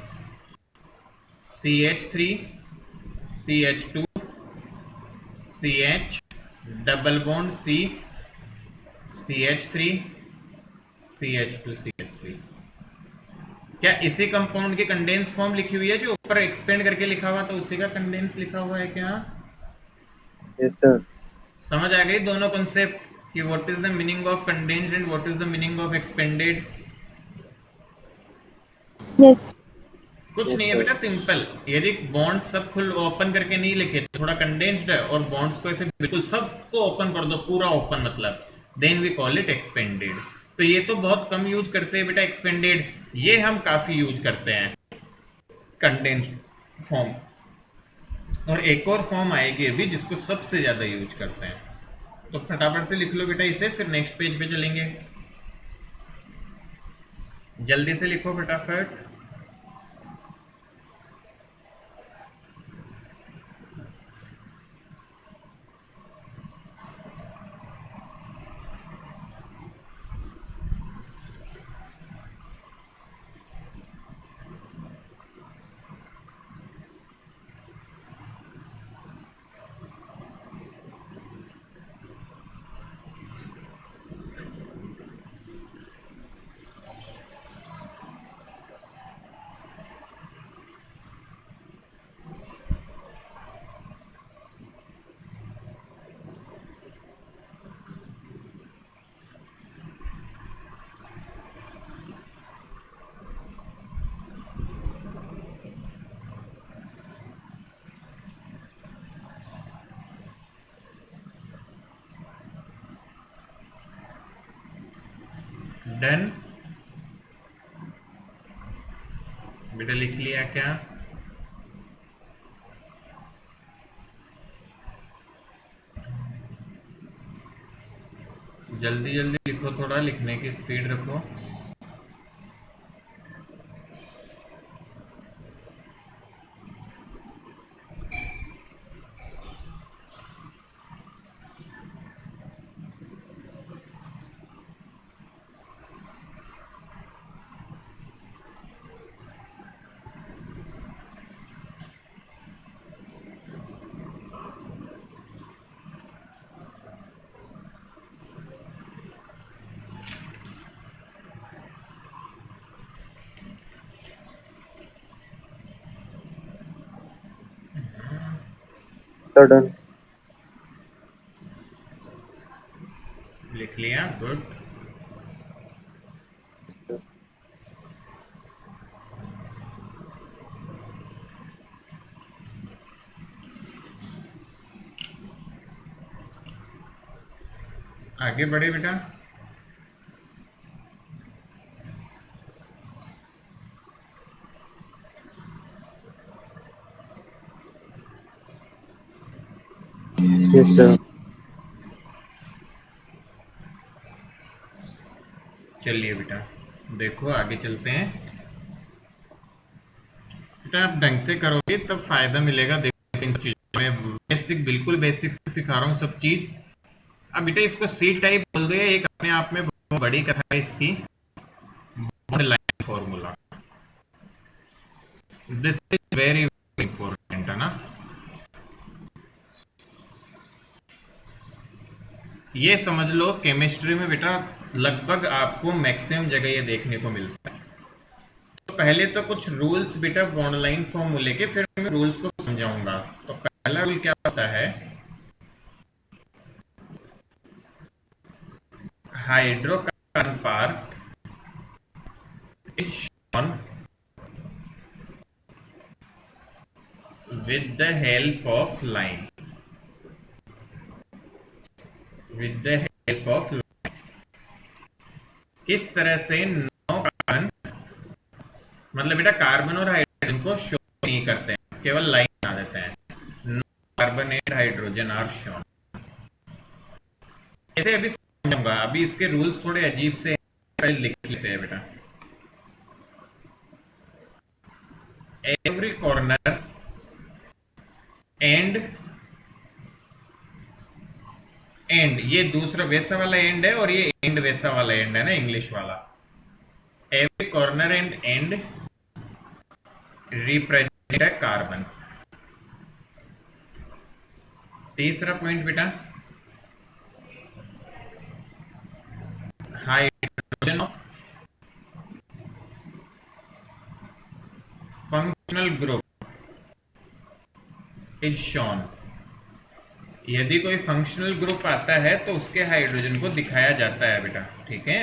CH3 CH2 CH double bond C CH3 CH2 CH3। क्या इसी कंपाउंड की कंडेंस फॉर्म लिखी हुई है जो ऊपर एक्सपेंड करके लिखा हुआ, तो उसी का कंडेंस लिखा हुआ है क्या? Yes sir. समझ आ गई दोनों कॉन्सेप्ट कि what is the meaning of condensed and what is the meaning of expanded? Yes. कुछ यस नहीं है सर। बेटा, सिंपल। यदि बॉन्ड्स सब खुल ओपन करके नहीं लिखे, थोड़ा कंडेंस्ड है, और बॉन्ड्स को ऐसे बिल्कुल सबको ओपन कर दो, पूरा ओपन मतलब, then we call it expanded. तो ये तो बहुत कम यूज करते हैं बेटा एक्सपेंडेड, ये हम काफी यूज करते हैं कंडेंस्ड फॉर्म। और एक और फॉर्म आएगी अभी जिसको सबसे ज्यादा यूज करते हैं, तो फटाफट से लिख लो बेटा इसे, फिर नेक्स्ट पेज पे चलेंगे। जल्दी से लिखो फटाफट। डन बेटा, लिख लिया क्या? जल्दी जल्दी लिखो, थोड़ा लिखने की स्पीड रखो। Sir done. लिख लिया, गुड। आगे बढ़े बेटा। Yes sir. चलिए बेटा, देखो आगे चलते हैं। बेटा आप ढंग से करोगे तब फायदा मिलेगा। देखो इन चीजों में बेसिक, बिल्कुल बेसिक से सिखा रहा हूँ सब चीज। अब बेटा इसको सी टाइप बोल दो, एक अपने आप में बहुत बड़ी कथा है इसकी। Line formula, this is very important है ना। ये समझ लो केमिस्ट्री में बेटा लगभग आपको मैक्सिमम जगह ये देखने को मिलता है। तो पहले तो कुछ रूल्स बेटा बॉन्ड लाइन फॉर्मूले के, फिर मैं रूल्स को समझाऊंगा। तो पहला रूल क्या होता है, hydrocarbon part is shown with the help of line, with the help of line। किस तरह से नो कार्बन, मतलब बेटा कार्बन और हाइड्रोजन को शो नहीं करते हैं, केवल लाइन बना देते हैं। No carbon and hydrogen are shown. ऐसे अभी समझाऊंगा, अभी इसके रूल्स थोड़े अजीब से हैं, लिख लेते हैं बेटा। एवरी कॉर्नर एंड, एंड ये दूसरा वैसा वाला एंड है और ये एंड वैसा वाला एंड है ना, इंग्लिश वाला। Every corner and and represent है कार्बन। तीसरा पॉइंट बेटा, hydrogen of functional group is shown. यदि कोई फंक्शनल ग्रुप आता है तो उसके हाइड्रोजन को दिखाया जाता है बेटा, ठीक है।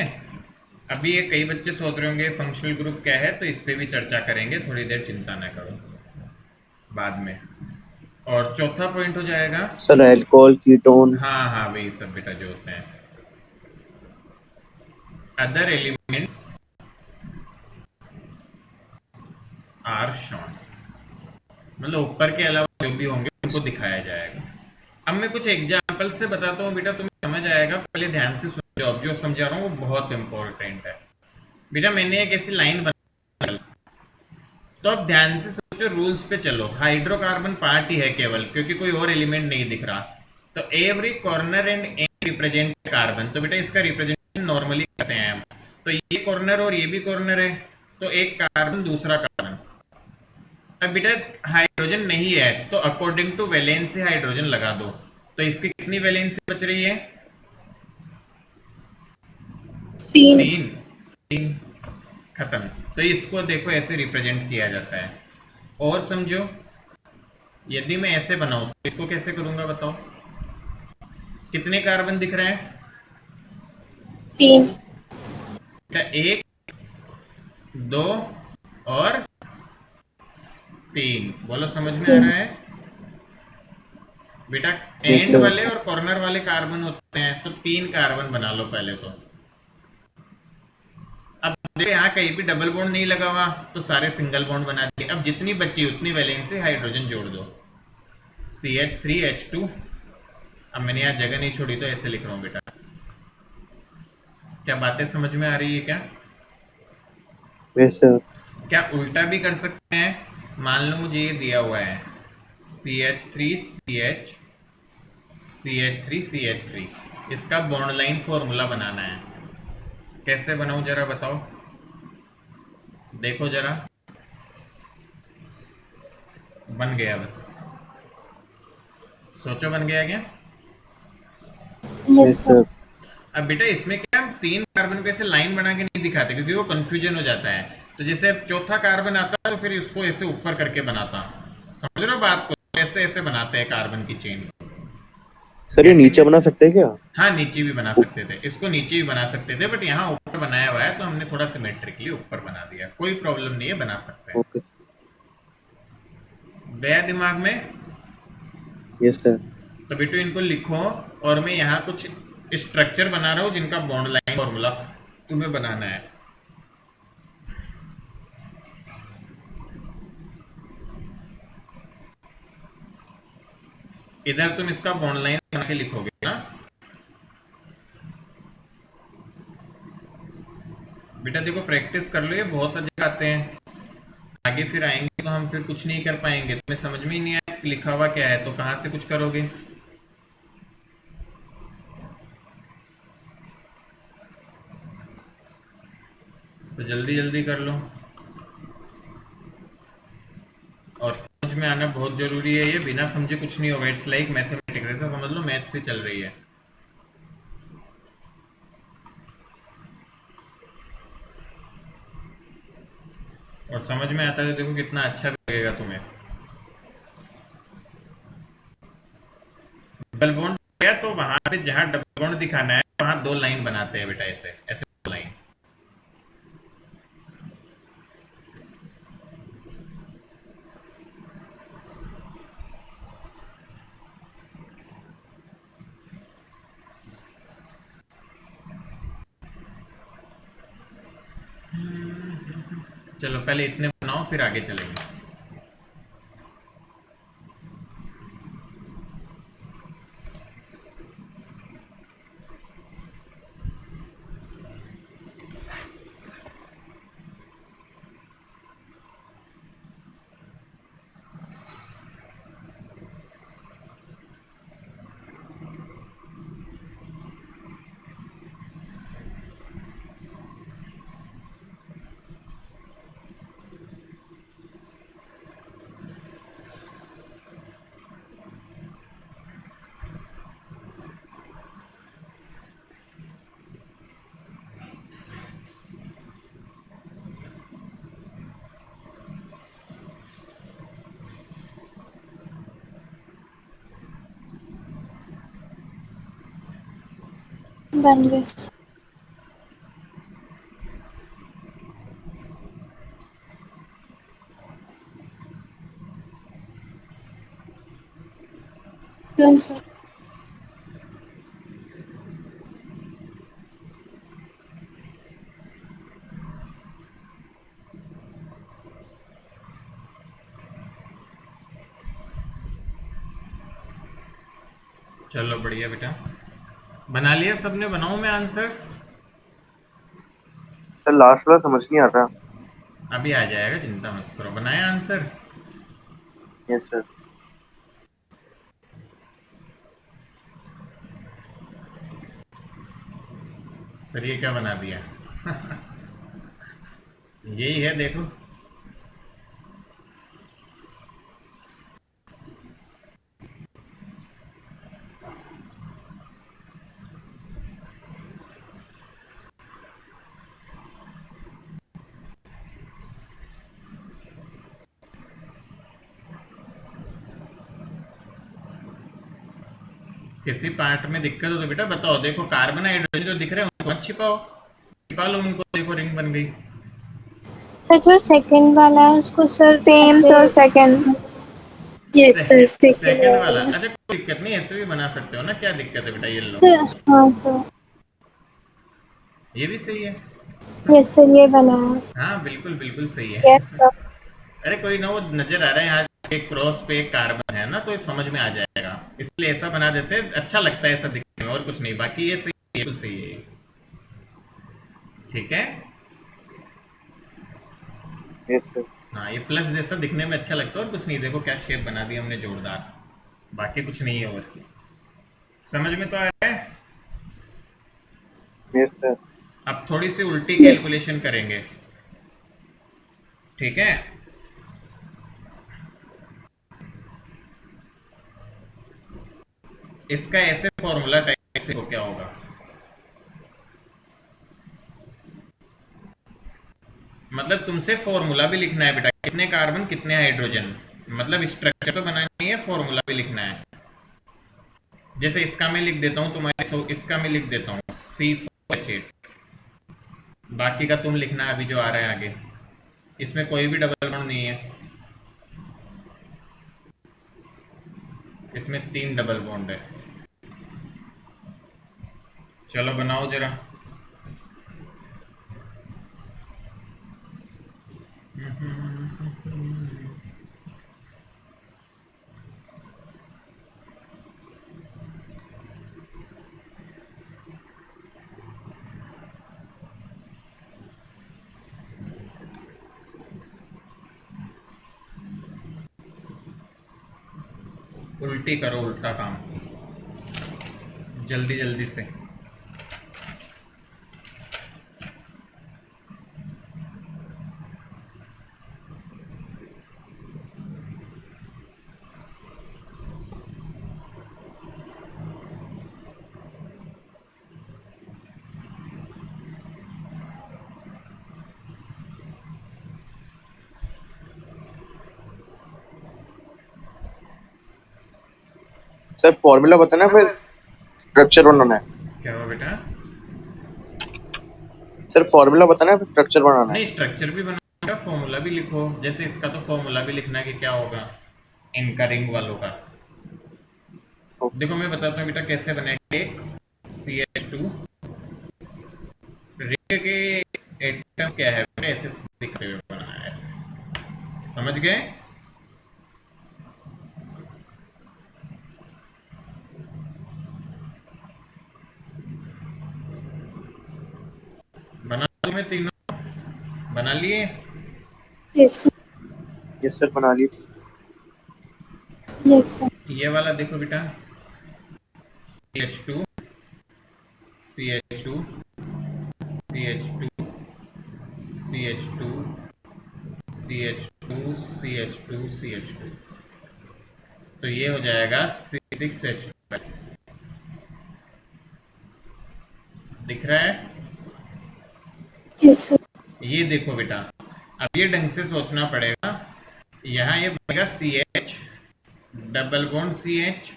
अभी ये कई बच्चे सोच रहे होंगे फंक्शनल ग्रुप क्या है, तो इस पे भी चर्चा करेंगे थोड़ी देर, चिंता न करो, बाद में। और चौथा पॉइंट हो जाएगा सर अल्कोहल, कीटोन। हाँ हाँ वही सब बेटा जो होते हैं। अदर एलिमेंट्स आर शोन, मतलब ऊपर के अलावा जो भी होंगे उनको दिखाया जाएगा। अब मैं कुछ एग्जाम्पल से बताता हूँ बेटा, तुम्हें समझ आएगा। पहले ध्यान से सुनो, अब जो समझा रहा हूँ वो बहुत इंपॉर्टेंट है बेटा। मैंने एक ऐसी लाइन बना, तो अब ध्यान से सोचो, रूल्स पे चलो। हाइड्रोकार्बन पार्ट ही है केवल, क्योंकि कोई और एलिमेंट नहीं दिख रहा। तो every corner and and represent carbon, तो बेटा इसका रिप्रेजेंटेशन नॉर्मली करते हैं हम। तो ये कॉर्नर और ये भी कॉर्नर है, तो एक कार्बन दूसरा कार्बन। अब बेटा हाइड्रोजन नहीं है, तो अकॉर्डिंग टू वैलेंसी हाइड्रोजन लगा दो। तो इसकी कितनी वैलेंसी बच रही है? 3। तीन। तीन खत्म। तो इसको देखो ऐसे रिप्रेजेंट किया जाता है। और समझो, यदि मैं ऐसे बनाऊं तो इसको कैसे करूंगा बताओ? कितने कार्बन दिख रहे हैं? 3। क्या 1, 2 और 3? बोलो समझ में आ रहा है बेटा? Yes, and sir. वाले और कॉर्नर वाले कार्बन होते हैं, तो 3 कार्बन बना लो पहले तो। अब देखो यहाँ कहीं भी डबल बॉन्ड नहीं लगा हुआ, तो सारे सिंगल बॉन्ड बना दिए। अब जितनी बची उतनी वैलेंसी हाइड्रोजन जोड़ दो, CH3H2। अब मैंने यहाँ जगह नहीं छोड़ी तो ऐसे लिख रहा हूँ बेटा। क्या बातें समझ में आ रही है क्या? Yes sir. क्या उल्टा भी कर सकते हैं? मान लो मुझे ये दिया हुआ है CH3CH, CH3CH3, इसका बॉन्ड लाइन फॉर्मूला बनाना है। कैसे बनाऊं जरा बताओ, देखो जरा। बन गया, बस सोचो बन गया क्या? Yes sir. अब बेटा इसमें क्या, हम 3 कार्बन पे ऐसे लाइन बना के नहीं दिखाते, क्योंकि वो कंफ्यूजन हो जाता है। तो जैसे अब चौथा कार्बन आता है तो फिर इसको ऐसे ऊपर करके बनाता, समझ रहे हो बात को? ऐसे ऐसे बनाते हैं कार्बन की चेन। सर ये नीचे बना सकते हैं क्या? हाँ नीचे भी बना सकते थे, इसको नीचे भी बना सकते थे, बट यहाँ ऊपर बनाया हुआ है तो हमने थोड़ा सिमेट्रिकली ऊपर बना दिया। कोई प्रॉब्लम नहीं है, बना सकते हैं। ओके। गया दिमाग में? Yes sir. तो बेटू इनको लिखो, और मैं यहाँ कुछ स्ट्रक्चर बना रहा हूँ जिनका बॉन्ड लाइन फॉर्मूला तुम्हें बनाना है। इधर तुम इसका बॉन्ड लाइन बना के लिखोगे ना बेटा। देखो प्रैक्टिस कर लो, ये बहुत जगह आते हैं। आगे फिर आएंगे तो हम फिर कुछ नहीं कर पाएंगे, तुम्हें समझ में ही नहीं आया कि लिखा हुआ क्या है तो कहाँ से कुछ करोगे। तो जल्दी जल्दी कर लो, और समझ में आना बहुत जरूरी है। ये बिना समझे कुछ नहीं होगा। इट्स लाइक मैथमेटिक्स, ऐसा समझ लो मैथ से चल रही है। और समझ में आता है तो देखो कितना अच्छा लगेगा तुम्हें। डबल बॉन्ड गया तो वहां पे जहां डबल बॉन्ड दिखाना है वहां दो लाइन बनाते हैं बेटा, ऐसे ऐसे दो लाइन। चलो पहले इतने बनाओ फिर आगे चलेंगे। बन गए। Done sir. चलो बढ़िया बेटा, बना लिया सबने? बनाऊं मैं आंसर्स? सर लास्ट वाला समझ नहीं आ रहा। अभी आ जाएगा, चिंता मत करो। बनाया आंसर? Yes sir. सर ये क्या बना दिया? यही है देखो। किसी पार्ट में दिक्कत हो तो बेटा बताओ। देखो कार्बन हाइड्रोजन जो दिख रहे हैं उनको मत छिपाओ, छिपा लो उनको। देखो रिंग बन गई। सर जो सेकंड वाला है उसको सर सेम ऐसे। Sir second. Yes sir second second वाला? वाला। अच्छा कोई दिक्कत नहीं, ऐसे भी बना सकते हो ना। क्या दिक्कत है बेटा, ये लो। सर हाँ सर। ये भी सही है। यस सर ये बना है। हाँ बिल्कुल बिल्कुल सही है। Yes sir. अरे कोई ना, वो नजर आ रहा है यहाँ एक क्रॉस पे एक कार्बन है ना, तो ये समझ में आ जाएगा, इसलिए ऐसा बना देते हैं। अच्छा लगता है ऐसा दिखने में, और कुछ नहीं। बाकी ये सही है, बिल्कुल सही है ये। ठीक है। Yes sir. हाँ ये प्लस जैसा दिखने में अच्छा लगता है, और कुछ नहीं। देखो क्या शेप बना दी हमने जोरदार। बाकी कुछ नहीं है। और समझ में तो आ रहा है। Yes sir. अब थोड़ी सी उल्टी यस। कैलकुलेशन करेंगे, ठीक है। इसका ऐसे फॉर्मूला टाइप से हो क्या होगा? मतलब तुमसे फॉर्मूला भी लिखना है बेटा, कितने कार्बन कितने हाइड्रोजन। मतलब स्ट्रक्चर तो बनानी है, फॉर्मूला भी लिखना है। जैसे इसका मैं लिख देता हूँ तुम्हारे, इसका मैं लिख देता हूँ C4H8। बाकी का तुम लिखना है अभी जो आ रहा है आगे। इसमें कोई भी डबल बॉन्ड नहीं है, इसमें 3 डबल बॉन्ड है। चलो बनाओ जरा। उल्टी करो, उल्टा काम, जल्दी जल्दी से। सर फॉर्मूला बताना है, फिर स्ट्रक्चर बनाना है। क्या हुआ बेटा? सर फॉर्मूला बताना है, फिर स्ट्रक्चर बनाना है। नहीं, स्ट्रक्चर भी बनाएगा, फॉर्मूला भी लिखो। जैसे इसका तो फॉर्मूला भी लिखना है कि क्या होगा इनका, रिंग वालों का। देखो मैं बताता हूँ बेटा कैसे बनेंगे। CH2 रिंग के एटम क्या है, ऐसे दिखते हुए बनाना है, ऐसे। समझ गए? बना तुम्हें तीनों बना लिए? यस यस सर, बना ली। Yes sir. ये वाला देखो बेटा, CH2 CH2 CH2 CH2 CH2 CH2 CH2, तो ये हो जाएगा C6H12। दिख रहा है? Yes sir. ये देखो बेटा, अब ये ढंग से सोचना पड़ेगा। यहाँ ये बनेगा CH, double bond CH।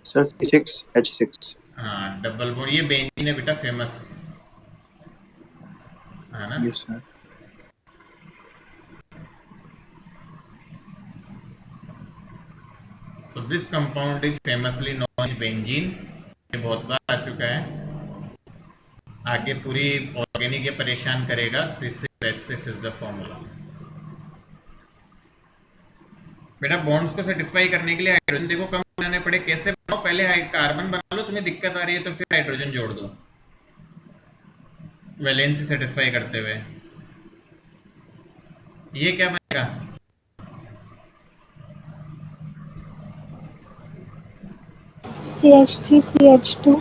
Sir C6H6। हाँ, डबल बॉन्ड, ये बेंजीन है बेटा, फेमस है ना। Yes sir. So this compound is famously known as benzene। ये बहुत बार आ चुका है, आगे पूरी ऑर्गेनिक ये परेशान करेगा। C6H6 is the formula। बेटा बॉन्ड्स को सेटिस्फाई करने के लिए हाइड्रोजन देखो कम बनाने पड़े, कैसे बनाओ? पहले कार्बन बना लो, तुम्हें दिक्कत आ रही है तो फिर हाइड्रोजन जोड़ दो वैलेंसी सेटिस्फाई करते हुए। ये क्या बनेगा? CH3 CH2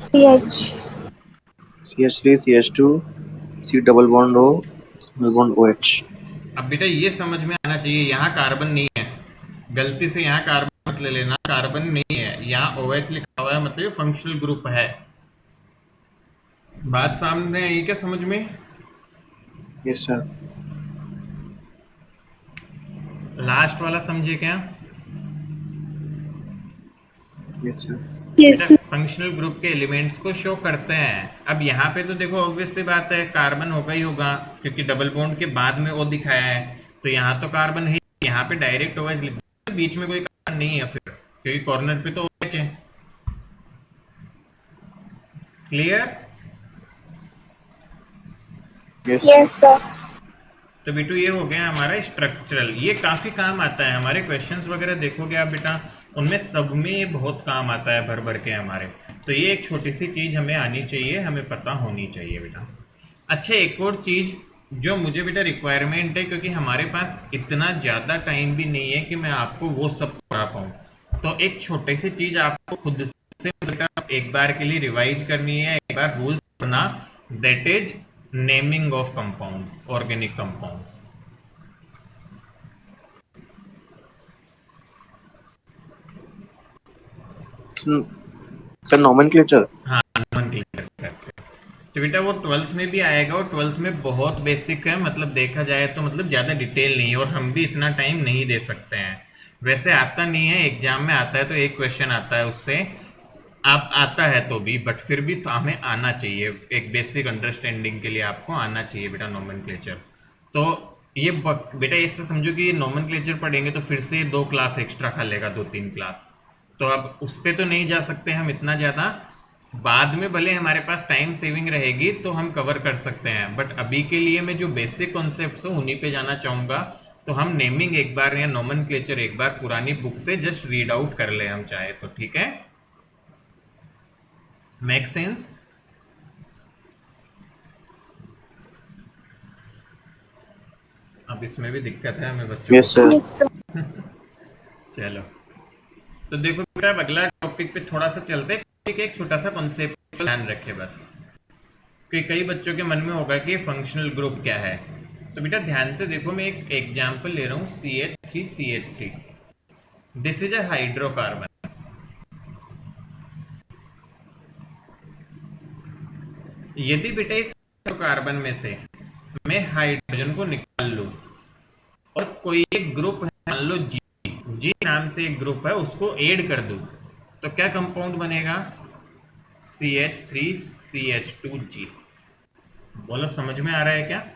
CH। CH3 CH2 C double bond O single bond OH। अब बेटा ये समझ में आना चाहिए, यहाँ कार्बन नहीं है, गलती से यहाँ कार्बन मत ले लेना, कार्बन नहीं है यहाँ, OH लिखा हुआ है, मतलब ये फंक्शनल ग्रुप है। बात सामने आई क्या समझ में? Yes sir. लास्ट वाला समझे क्या? Yes sir. यस बेटा फंक्शनल ग्रुप के एलिमेंट्स को शो करते हैं। अब यहाँ पे तो देखो ऑब्वियस सी बात है, कार्बन होगा ही होगा, क्योंकि डबल बॉन्ड के बाद में वो दिखाया है, तो यहाँ तो कार्बन है, यहाँ पे डायरेक्ट OH लिख दो, बीच में कोई कार्बन नहीं है फिर, क्योंकि कॉर्नर पे तो OH है। क्लियर? Yes yes sir. तो बेटू ये हो गया हमारा स्ट्रक्चरल, ये काफी काम आता है हमारे क्वेश्चंस वगैरह देखोगे आप बेटा, उनमें सब में ये बहुत काम आता है भर भर के हमारे। तो ये एक छोटी सी चीज हमें आनी चाहिए, हमें पता होनी चाहिए बेटा। अच्छा, एक और चीज जो मुझे बेटा रिक्वायरमेंट है, क्योंकि हमारे पास इतना ज़्यादा टाइम भी नहीं है कि मैं आपको वो सब पढ़ा पाऊँ, तो एक छोटी सी चीज़ आपको खुद से बेटा एक बार के लिए रिवाइज करनी है, एक बार रूल्स पढ़ना, that is naming of compounds, organic compounds. Sir nomenclature. हाँ, nomenclature करते हैं। तो बेटा वो 12th में भी आएगा, और 12th में बहुत बेसिक है, मतलब देखा जाए तो मतलब ज़्यादा डिटेल नहीं है, और हम भी इतना टाइम नहीं दे सकते हैं। वैसे आता नहीं है, एग्जाम में आता है तो एक क्वेश्चन आता है उससे, आप आता है तो भी, बट फिर भी तो हमें आना चाहिए, एक बेसिक अंडरस्टैंडिंग के लिए आपको आना चाहिए बेटा नोमेनक्लेचर। तो ये बेटा ऐसे समझो कि ये नोमेनक्लेचर पढ़ेंगे तो फिर से 2 क्लास एक्स्ट्रा खा लेगा, 2-3 क्लास, तो अब उस पर तो नहीं जा सकते हम इतना ज़्यादा। बाद में भले हमारे पास टाइम सेविंग रहेगी तो हम कवर कर सकते हैं, बट अभी के लिए मैं जो बेसिक कॉन्सेप्ट्स हो उन्हीं पे जाना चाहूँगा। तो हम नेमिंग एक बार या नोमेनक्लेचर एक बार पुरानी बुक से जस्ट रीड आउट कर ले हम चाहे तो, ठीक है? Make sense? अब अब इसमें भी दिक्कत है हमें बच्चों यस को। सर। चलो, तो देखो बेटा अब अगला टॉपिक पे थोड़ा सा चलते हैं। एक छोटा सा कॉन्सेप्ट ध्यान रखे बस, कि कई बच्चों के मन में होगा कि फंक्शनल ग्रुप क्या है। तो बेटा ध्यान से देखो, मैं एक एग्जांपल ले रहा हूँ, CH3CH3। This is a hydrocarbon. यदि बेटा इस हाइड्रोकार्बन में से मैं हाइड्रोजन को निकाल लूं और कोई एक ग्रुप है, मान लो जी, जी नाम से एक ग्रुप है, उसको ऐड कर दूं, तो क्या कंपाउंड बनेगा? CH3CH2G। बोलो समझ में आ रहा है क्या?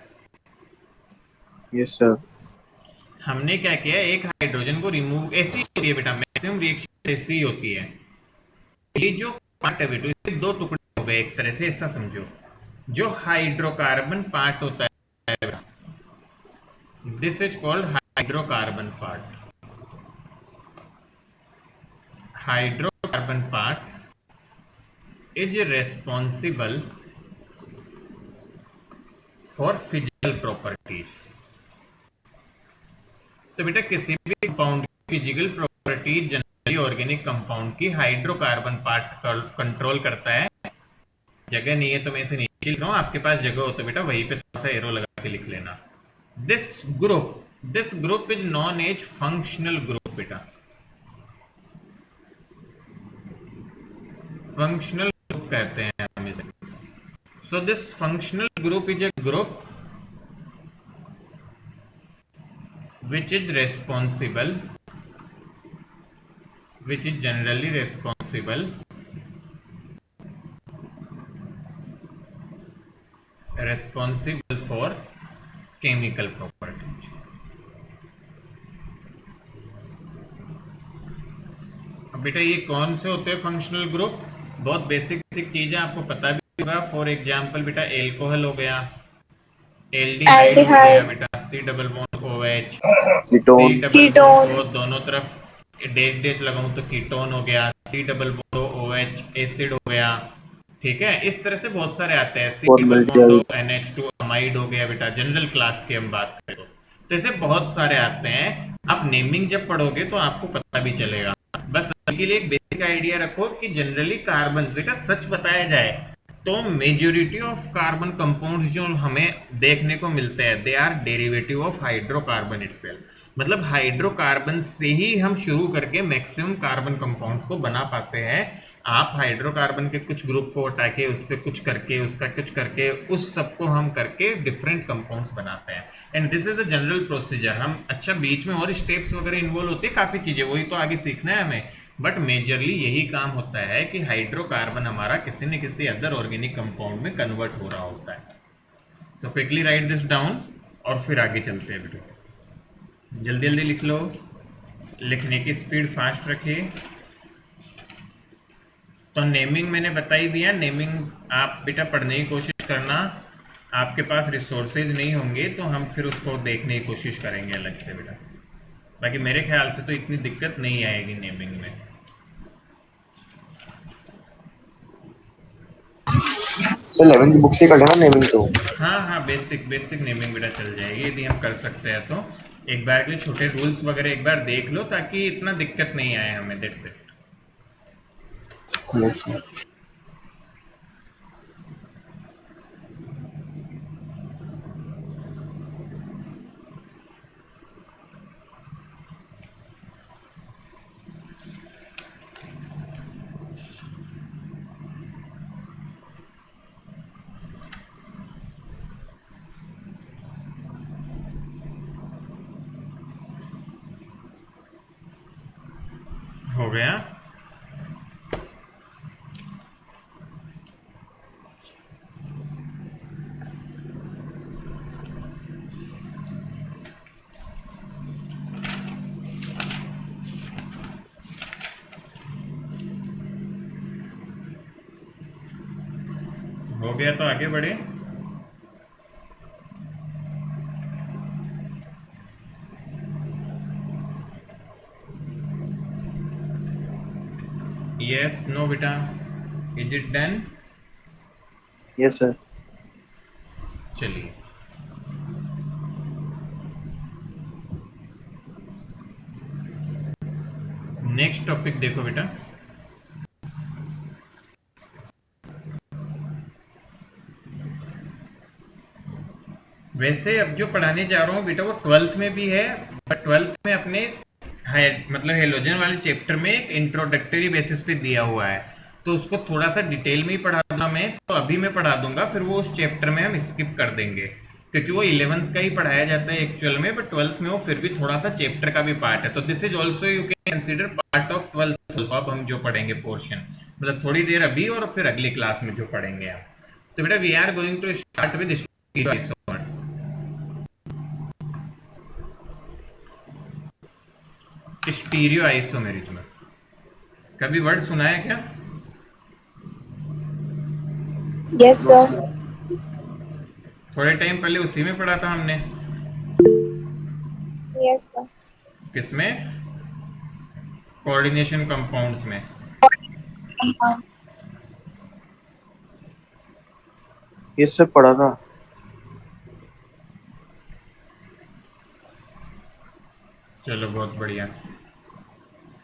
Yes sir. हमने क्या किया, एक हाइड्रोजन को रिमूव, ऐसी होती है बेटा, मैक्सिमम रिएक्शन ऐसी ही होती है। ये जो पार्ट है बेटा, इसके दो टुकड़े हो गए एक तरह से, ऐसा समझो। जो हाइड्रोकार्बन पार्ट होता है, this is called hydrocarbon part. Hydrocarbon part is responsible for physical properties. तो बेटा किसी भी कंपाउंड की physical properties generally organic compound की हाइड्रोकार्बन पार्ट कंट्रोल करता है। जगह नहीं है तो मैं इसे नीचे लिख रहा हूँ, आपके पास जगह हो तो बेटा वहीं पे थोड़ा सा एरो लगा के लिख लेना। This group is known as functional group बेटा। फंक्शनल ग्रुप कहते हैं हम इसे। So this functional group is a group which is responsible, which is generally responsible for chemical properties। अब बेटा ये कौन से होते हैं फंक्शनल ग्रुप? बहुत बेसिक बेसिक चीजें आपको पता भी होगा। फॉर एग्जांपल बेटा एल्कोहल हो गया, एल्डिहाइड हो गया बेटा, C double bond OH, C ketone. Double bond O दोनों तरफ डैश डैश लगाऊं तो कीटोन हो गया, C double bond OH acid हो गया। ठीक है, इस तरह से बहुत सारे आते हैं। C double bond O NH2 amide हो गया बेटा, जनरल क्लास की हम बात करें तो ऐसे बहुत सारे आते हैं। आप नेमिंग जब पढ़ोगे तो आपको पता भी चलेगा। बस अभी के लिए एक बेसिक आइडिया रखो कि जनरली कार्बन बेटा, सच बताया जाए तो मेजोरिटी ऑफ कार्बन कंपाउंड्स जो हमें देखने को मिलते हैं, they are derivative of hydrocarbon itself. मतलब हाइड्रोकार्बन से ही हम शुरू करके मैक्सिमम कार्बन कंपाउंड्स को बना पाते हैं। आप हाइड्रोकार्बन के कुछ ग्रुप को हटा के उस पर कुछ करके उसका कुछ करके उस सबको हम करके डिफरेंट कंपाउंड्स बनाते हैं। And this is a general procedure. हम अच्छा बीच में और स्टेप्स वगैरह इन्वॉल्व होती है काफ़ी चीज़ें, वही तो आगे सीखना है हमें। बट मेजरली यही काम होता है कि हाइड्रोकार्बन हमारा किसी न किसी अदर ऑर्गेनिक कंपाउंड में कन्वर्ट हो रहा होता है। तो क्विकली राइट दिस डाउन और फिर आगे चलते हैं बेटा। जल्दी जल्दी लिख लो, लिखने की स्पीड फास्ट रखिए। तो नेमिंग मैंने बता ही दिया। नेमिंग आप बेटा पढ़ने की कोशिश करना, आपके पास रिसोर्सेज नहीं होंगे तो हम फिर उसको देखने की कोशिश करेंगे अलग से बेटा। बाकी मेरे ख्याल से तो इतनी दिक्कत नहीं आएगी नेमिंग में। सर 11 की बुक से कर लेना नेमिंग तो। हाँ हाँ, बेसिक बेसिक नेमिंग बेटा चल जाएगी यदि हम कर सकते हैं तो। एक बार के छोटे रूल्स वगैरह एक बार देख लो ताकि इतना दिक्कत नहीं आए हमें। That's it. Yes sir. हो गया। हो गया तो आगे बढ़े। यस नो बेटा, is it done? Yes sir. चलिए, नेक्स्ट टॉपिक देखो बेटा, वैसे अब जो पढ़ाने जा रहा हूँ बेटा वो 12th में भी है, बट 12th में अपने मतलब हेलोजन वाले चैप्टर में एक इंट्रोडक्टरी बेसिस पे दिया हुआ है, तो उसको थोड़ा सा डिटेल में ही पढ़ा दूंगा मैं, तो अभी मैं पढ़ा दूंगा, फिर वो उस चैप्टर में हम स्किप कर देंगे, क्योंकि वो 11th का ही पढ़ाया जाता है एक्चुअल में, बट 12th में वो फिर भी थोड़ा सा चैप्टर का भी पार्ट है, तो this is also you can consider part of 12th। अब हम जो पढ़ेंगे पोर्शन, मतलब थोड़ी देर अभी और फिर अगली क्लास में जो पढ़ेंगे आप, तो बेटा we are going to start with isomers. Stereo isomerism कभी वर्ड सुना है क्या? Yes sir. थोड़े टाइम पहले उसी में पढ़ा था हमने। Yes sir. किसमें? कोऑर्डिनेशन कंपाउंड्स में। ये सब पढ़ा था। चलो बहुत बढ़िया।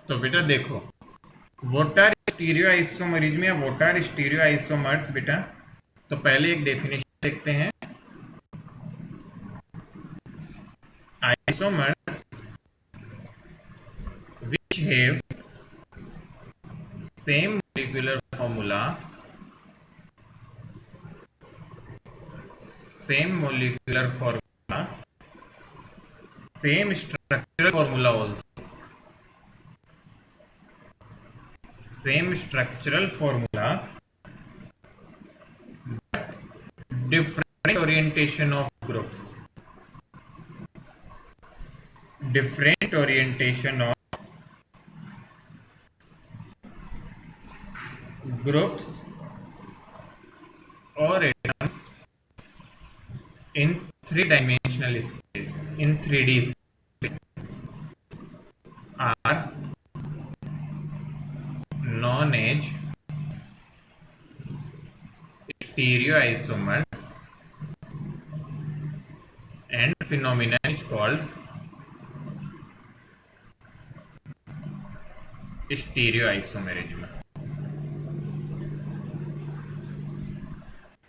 तो बेटा देखो, व्हाट आर स्टीरियो आइसोमरिज्म या व्हाट आर स्टीरियो आइसोमर्स बेटा, तो पहले एक डेफिनेशन देखते हैं। Isomers which have same molecular formula, same molecular formula, same structural formula also, same structural formula, but different orientation of groups, different orientation of groups or atoms in three-dimensional space, in 3D space, are known as stereoisomers, and phenomenon is called stereoisomerism।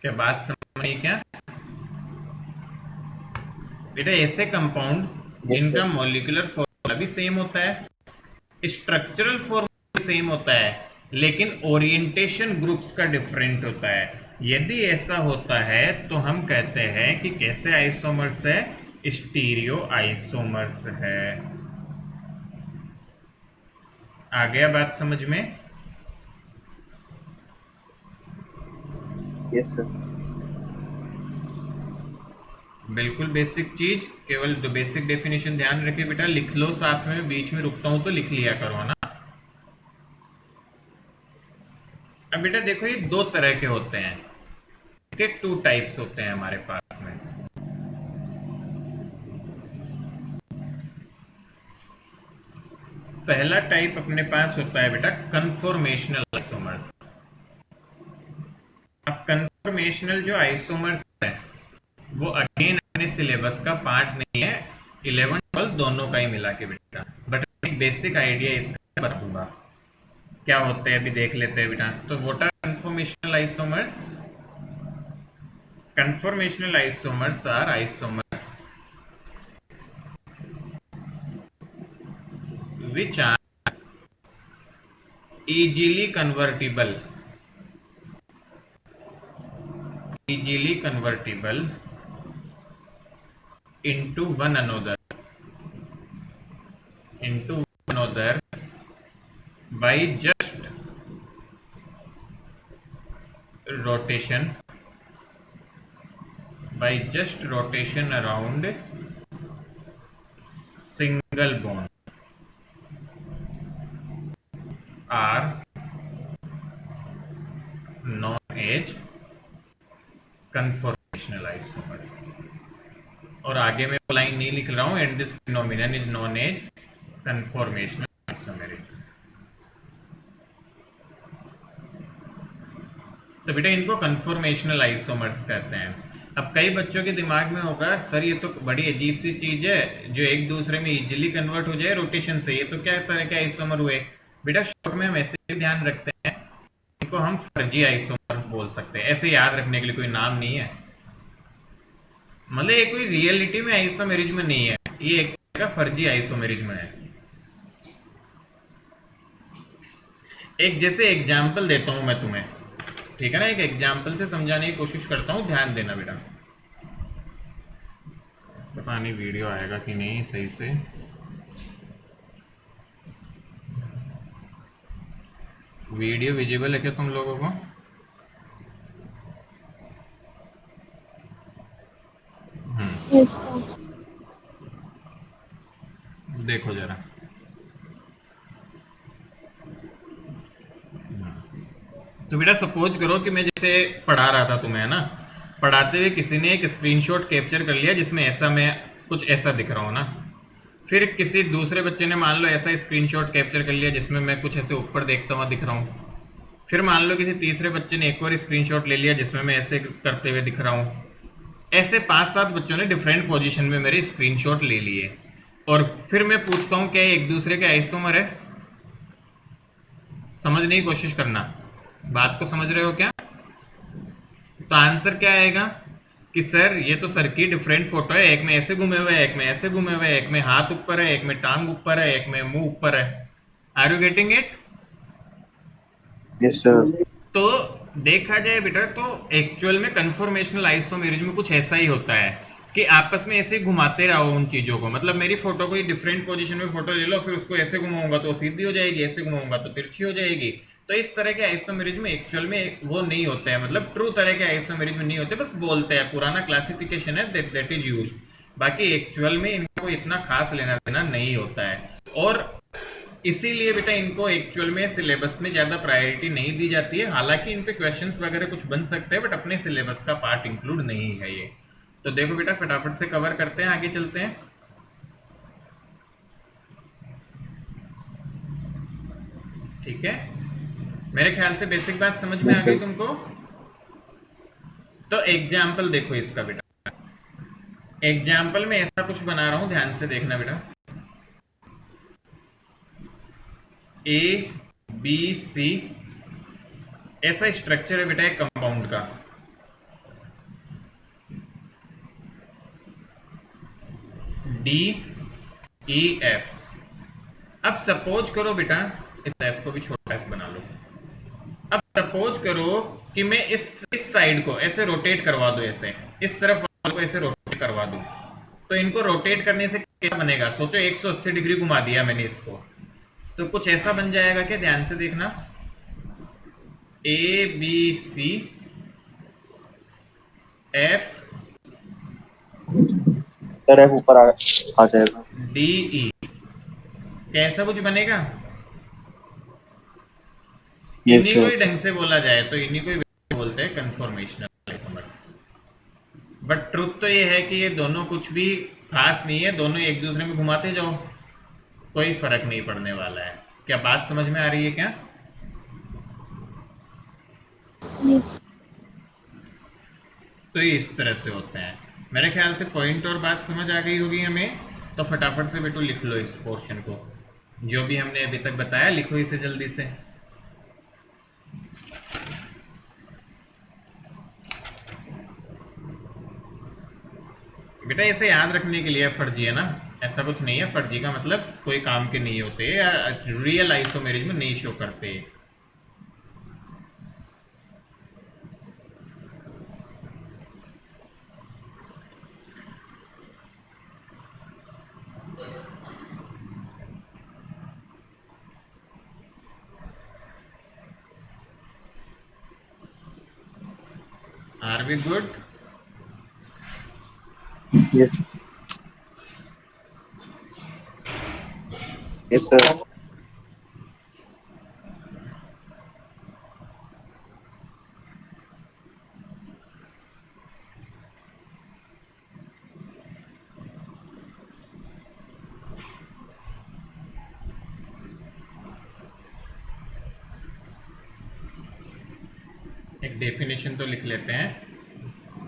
क्या बात समझ में क्या बेटा? ऐसे compound जिनका molecular formula भी same होता है, स्ट्रक्चरल फॉर्मूला भी सेम होता है, लेकिन ओरिएंटेशन ग्रुप्स का डिफरेंट होता है, यदि ऐसा होता है तो हम कहते हैं कि कैसे आइसोमर्स है? स्टीरियो आइसोमर्स है। आ गया बात समझ में? Yes sir. बिल्कुल बेसिक चीज, केवल दो बेसिक डेफिनेशन ध्यान रखिए बेटा, लिख लो साथ में, बीच में रुकता हूं तो लिख लिया करो ना। अब बेटा देखो, ये दो तरह के होते हैं, इसके टू टाइप्स होते हैं हमारे पास में। पहला टाइप अपने पास होता है बेटा कन्फॉर्मेशनल आइसोमर्स। अब कन्फॉर्मेशनल जो आइसोमर्स है वो अगेन अपने सिलेबस का पार्ट नहीं है, 11 12 दोनों का ही मिला के बेटा, बट एक बेसिक आइडिया इसका बता दूंगा क्या होते हैं, अभी देख लेते हैं बेटा। तो what are conformational isomers? Conformational isomers are isomers which are easily convertible into one another by just rotation around single bond, are known as conformational isomers। और आगे मैं लाइन नहीं लिख रहा हूं, and this phenomenon is known as conformational isomerism. तो बेटा इनको कन्फॉर्मेशनल आइसोमर्स कहते हैं। अब कई बच्चों के दिमाग में होगा सर ये तो बड़ी अजीब सी चीज है जो एक दूसरे में इजीली कन्वर्ट हो जाए रोटेशन से, ये तो क्या तरह के आइसोमर हुए। बेटा शॉर्ट में हम ऐसे भी ध्यान रखते हैं, इनको हम फर्जी आइसोमर बोल सकते हैं, ऐसे याद रखने के लिए कोई नाम नहीं है। मतलब ये कोई रियलिटी में आइसोमेरिज्म नहीं है, ये एक तरह का फर्जी आइसोमेरिज्म है। एक जैसे एग्जाम्पल देता हूं मैं तुम्हें, ठीक है ना, एक एग्जाम्पल से समझाने की कोशिश करता हूं, ध्यान देना बेटा। पता नहीं वीडियो आएगा कि नहीं सही से। वीडियो विजिबल है क्या तुम लोगों को? Yes sir. देखो जरा। तो बेटा सपोज करो कि मैं जैसे पढ़ा रहा था तुम्हें, है ना, पढ़ाते हुए किसी ने एक स्क्रीनशॉट कैप्चर कर लिया जिसमें ऐसा मैं कुछ ऐसा दिख रहा हूँ ना, फिर किसी दूसरे बच्चे ने मान लो ऐसा स्क्रीनशॉट कैप्चर कर लिया जिसमें मैं कुछ ऐसे ऊपर देखता हुआ दिख रहा हूँ, फिर मान लो किसी तीसरे बच्चे ने एक और स्क्रीनशॉट ले लिया जिसमें मैं ऐसे करते हुए दिख रहा हूँ। ऐसे 5-7 बच्चों ने डिफरेंट पोजीशन में मेरे स्क्रीनशॉट ले लिए, और फिर मैं पूछता हूँ क्या ये एक दूसरे के आइसोमर है? समझने की कोशिश करना, बात को समझ रहे हो क्या? तो आंसर क्या आएगा कि सर ये तो सर की डिफरेंट फोटो है, एक में ऐसे घूमे हुए है, एक में ऐसे घूमे हुए है, एक में हाथ ऊपर है, एक में टांग ऊपर है, एक में मुंह ऊपर है। Are you getting it? Yes sir. तो देखा जाए बेटा तो एक्चुअल में कन्फॉर्मेशनल आइसोमेरिज्म में कुछ ऐसा ही होता है कि आपस में ऐसे घुमाते रहो उन चीजों को। मतलब मेरी फोटो कोई डिफरेंट पोजीशन में फोटो ले लो, फिर उसको ऐसे घुमाऊंगा तो सीधी हो जाएगी, ऐसे घुमाऊंगा तो तिरछी हो जाएगी। तो इस तरह के आइसोमेरिज्म एक्चुअल में वो नहीं होते हैं, मतलब ट्रू तरह के आइसोमेरिज्म नहीं होते, बस बोलते हैं, पुराना क्लासिफिकेशन है दैट इज यूज्ड। बाकी एक्चुअल में इनको इतना खास लेना देना नहीं होता है, और इसीलिए बेटा इनको एक्चुअल में सिलेबस में ज्यादा प्रायोरिटी नहीं दी जाती है। हालांकि इन पे क्वेश्चंस वगैरह कुछ बन सकते हैं, बट अपने सिलेबस का पार्ट इंक्लूड नहीं है ये। तो देखो बेटा फटाफट से कवर करते हैं, आगे चलते हैं। ठीक है, मेरे ख्याल से बेसिक बात समझ में आ यस गई सर। तुमको। तो एग्जाम्पल देखो इसका बेटा, एग्जाम्पल में ऐसा कुछ बना रहा हूं, ध्यान से देखना बेटा। ए बी सी ऐसा स्ट्रक्चर है बेटा एक कंपाउंड का। D E F. अब सपोज करो बेटा, इस एफ को भी छोटा एफ बना लो। अब सपोज करो कि मैं इस साइड को ऐसे रोटेट करवा दूं, ऐसे इस तरफ वालों को ऐसे रोटेट करवा दूं, तो इनको रोटेट करने से क्या बनेगा? सोचो 180 डिग्री घुमा दिया मैंने इसको, तो कुछ ऐसा बन जाएगा क्या? ध्यान से देखना, A B C F sir F ऊपर आ जाएगा। डी ई, कैसा कुछ बनेगा? यस इन्हीं को ही सर। ढंग से बोला जाए तो इन्हीं को ही बोलते हैं कन्फॉर्मेशनल आइसोमर्स। बट ट्रुथ तो ये है कि ये दोनों कुछ भी खास नहीं है, दोनों एक दूसरे में घुमाते जाओ, कोई फर्क नहीं पड़ने वाला है। क्या बात समझ में आ रही है क्या? यस। तो ये इस तरह से होते हैं। मेरे ख्याल से पॉइंट और बात समझ आ गई होगी हमें। तो फटाफट से बेटू लिख लो इस पोर्शन को, जो भी हमने अभी तक बताया लिखो इसे जल्दी से। बेटा इसे याद रखने के लिए फर्जी है ना, ऐसा कुछ नहीं है। फर्जी का मतलब कोई काम के नहीं होते या रियल आइसोमेरिज्म नहीं शो करते। Are we good? Yes. Yes sir. एक डेफिनेशन तो लिख लेते हैं।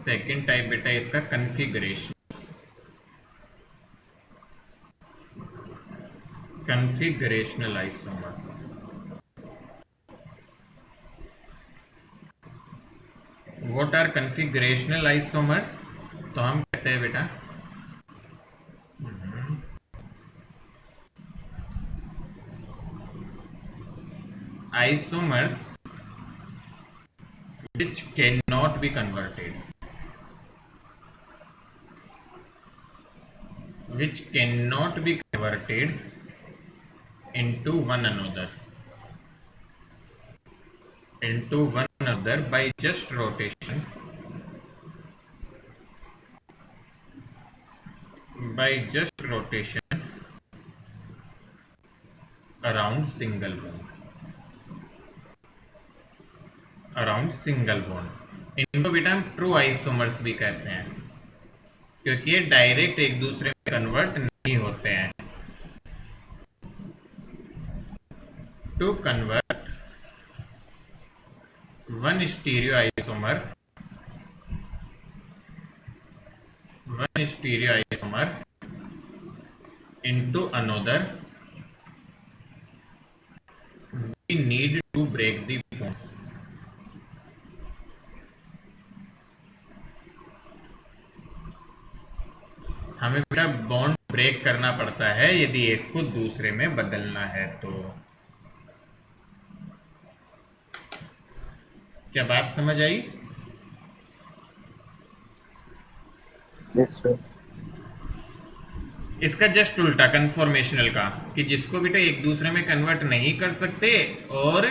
सेकेंड टाइप बेटा इसका configurational isomers. What are configurational isomers? तो हम कहते हैं बेटा isomers which cannot be converted, into one another by just rotation around single bond। इनको बेटा हम ट्रू आइसोमर्स भी कहते हैं क्योंकि ये डायरेक्ट एक दूसरे में कन्वर्ट नहीं होते हैं। To convert one stereo isomer into another, we need to break the bonds। हमें बेटा बॉन्ड ब्रेक करना पड़ता है यदि एक को दूसरे में बदलना है तो। क्या बात समझ आई? Yes sir. इसका जस्ट उल्टा कन्फॉर्मेशनल का कि जिसको बेटा एक दूसरे में कन्वर्ट नहीं कर सकते और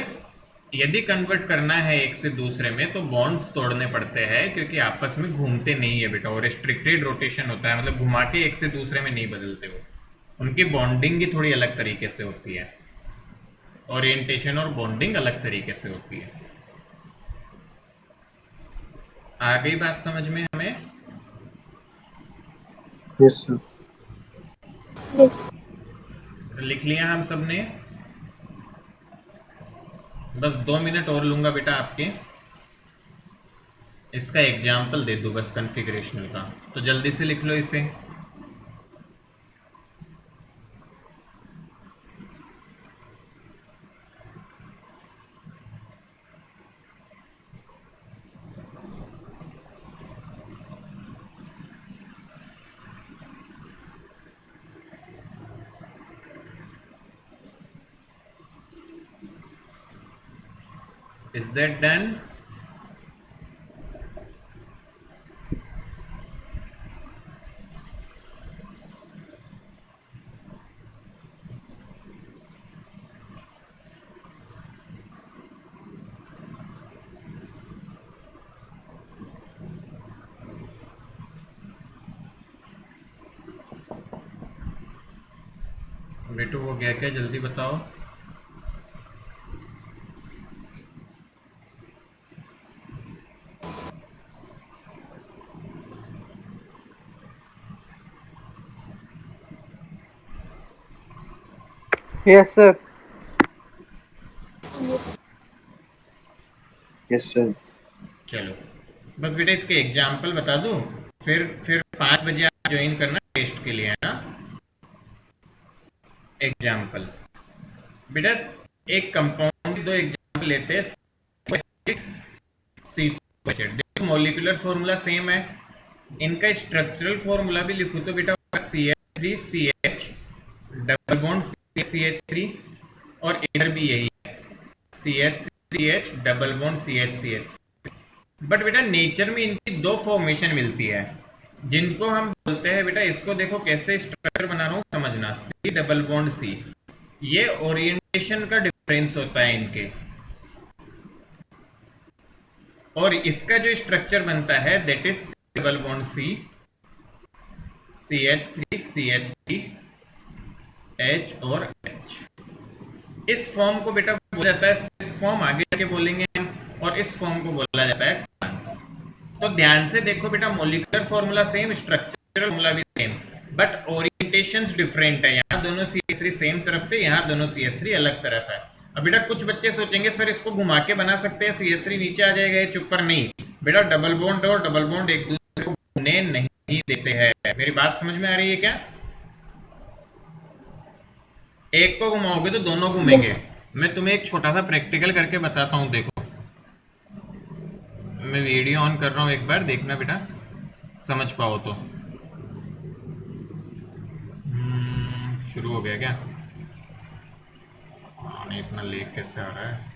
यदि कन्वर्ट करना है एक से दूसरे में तो बॉन्ड्स तोड़ने पड़ते हैं क्योंकि आपस में घूमते नहीं है बेटा, और रिस्ट्रिक्टेड रोटेशन होता है, मतलब घुमा के एक से दूसरे में नहीं बदलते वो। उनकी बॉन्डिंग ही थोड़ी अलग तरीके से होती है, ओरिएंटेशन और बॉन्डिंग अलग तरीके से होती है। आ गई बात समझ में हमें? Yes sir. यस। लिख लिया हम सब ने? बस 2 मिनट और लूंगा बेटा आपके, इसका एग्जाम्पल दे दूं बस कॉन्फ़िगरेशनल का, तो जल्दी से लिख लो इसे। Is that done? बेटो वो गया क्या? जल्दी बताओ। Yes sir. Yes sir. चलो बस बेटा इसके एग्जाम्पल बता दूं, फिर 5 बजे आप ज्वाइन करना टेस्ट के लिए, है ना। एग्जाम्पल बेटा एक कंपाउंड, 2 एग्जाम्पल लेते हैं। देखो मॉलिक्यूलर फॉर्मूला सेम है, इनका स्ट्रक्चरल फॉर्मूला भी लिखूं तो बेटा CH3CH डबल बॉन्ड CH3 और इधर भी यही है CH3CH double bond CH but बेटा नेचर में इनकी 2 फॉर्मेशन मिलती है जिनको हम बोलते हैं बेटा, इसको देखो कैसे स्ट्रक्चर बना रहा हूँ समझना, C डबल बॉन्ड C। ये ओरिएंटेशन का डिफरेंस होता है इनके, और इसका जो स्ट्रक्चर बनता है that is double bond C CH3 CH3 H और H। इस फॉर्म को बेटा बोला जाता है सिस फॉर्म, आगे जाके बोलेंगे हम, और इस फॉर्म को बोला जाता है ट्रांस। तो ध्यान से देखो बेटा, molecular formula same, structural formula भी सेम, बट ओरिएंटेशंस डिफरेंट है। यहाँ दोनों CH3 सेम तरफ थे, यहाँ दोनों CH3 अलग तरफ है। अब बेटा कुछ बच्चे सोचेंगे सर इसको घुमा के बना सकते हैं, CH3 नीचे आ जाएगा, H ऊपर। नहीं, बेटा डबल बॉन्ड और डबल बॉन्ड एक दूसरे को घूमने नहीं देते हैं। मेरी बात समझ में आ रही है क्या? एक को घुमाओगे तो दोनों घूमेंगे। मैं तुम्हें एक छोटा सा प्रैक्टिकल करके बताता हूँ, देखो। मैं वीडियो ऑन कर रहा हूँ, एक बार देखना बेटा, समझ पाओ तो। शुरू हो गया क्या? हाँ, नहीं इतना लेट कैसे आ रहा है?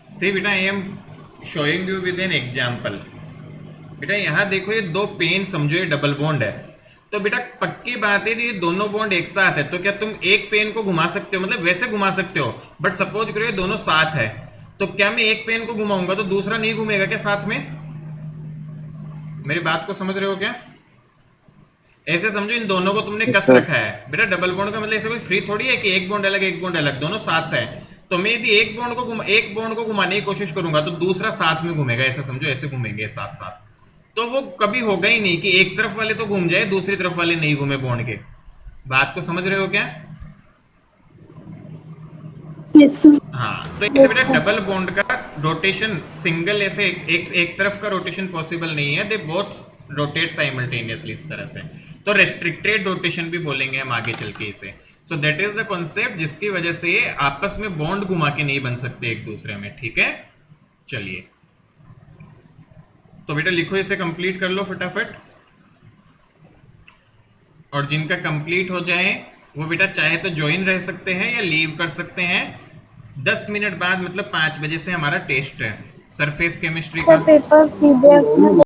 सी बेटा, I am showing you with an example. बेटा यहाँ देखो, ये दो पेन समझो, ये डबल बॉन्ड है। तो बेटा पक्की बात है, ये दोनों बॉन्ड एक साथ है, तो क्या तुम एक पेन को घुमा सकते हो? मतलब वैसे घुमा सकते हो, बट सपोज करो ये दोनों साथ है, तो क्या मैं एक पेन को घुमाऊंगा तो दूसरा नहीं घूमेगा क्या साथ में? मेरी बात को समझ रहे हो क्या? ऐसे समझो इन दोनों को तुमने Yes, कस sir. रखा है। बेटा डबल बॉन्ड का मतलब ऐसे कोई फ्री थोड़ी है कि एक बॉन्ड अलग एक बॉन्ड अलग, दोनों साथ है। तो मैं यदि एक बॉन्ड को घुमाने की कोशिश करूंगा तो दूसरा साथ में घूमेगा, ऐसा समझो, ऐसे घूमेंगे साथ साथ। तो वो कभी होगा ही नहीं कि एक तरफ वाले तो घूम जाए, दूसरी तरफ वाले नहीं घूमे बॉन्ड के। बात को समझ रहे हो क्या? Yes sir. हाँ, तो ऐसे यस बेटा सर। डबल बॉन्ड का रोटेशन सिंगल ऐसे एक तरफ का रोटेशन पॉसिबल नहीं है, दे बोथ रोटेट साइमल्टेनियसली इस तरह से। तो रेस्ट्रिक्टेड रोटेशन भी बोलेंगे हम आगे चल के इसे। So that is the concept जिसकी वजह से ये आपस में बॉन्ड घुमा के नहीं बन सकते एक दूसरे में, ठीक है? चलिए, तो बेटा लिखो, इसे कंप्लीट कर लो फटाफट। और जिनका कंप्लीट हो जाए वो बेटा चाहे तो ज्वाइन रह सकते हैं या लीव कर सकते हैं। 10 मिनट बाद मतलब 5 बजे से हमारा टेस्ट है सरफेस केमिस्ट्री का। सर पेपर पीडीएफ में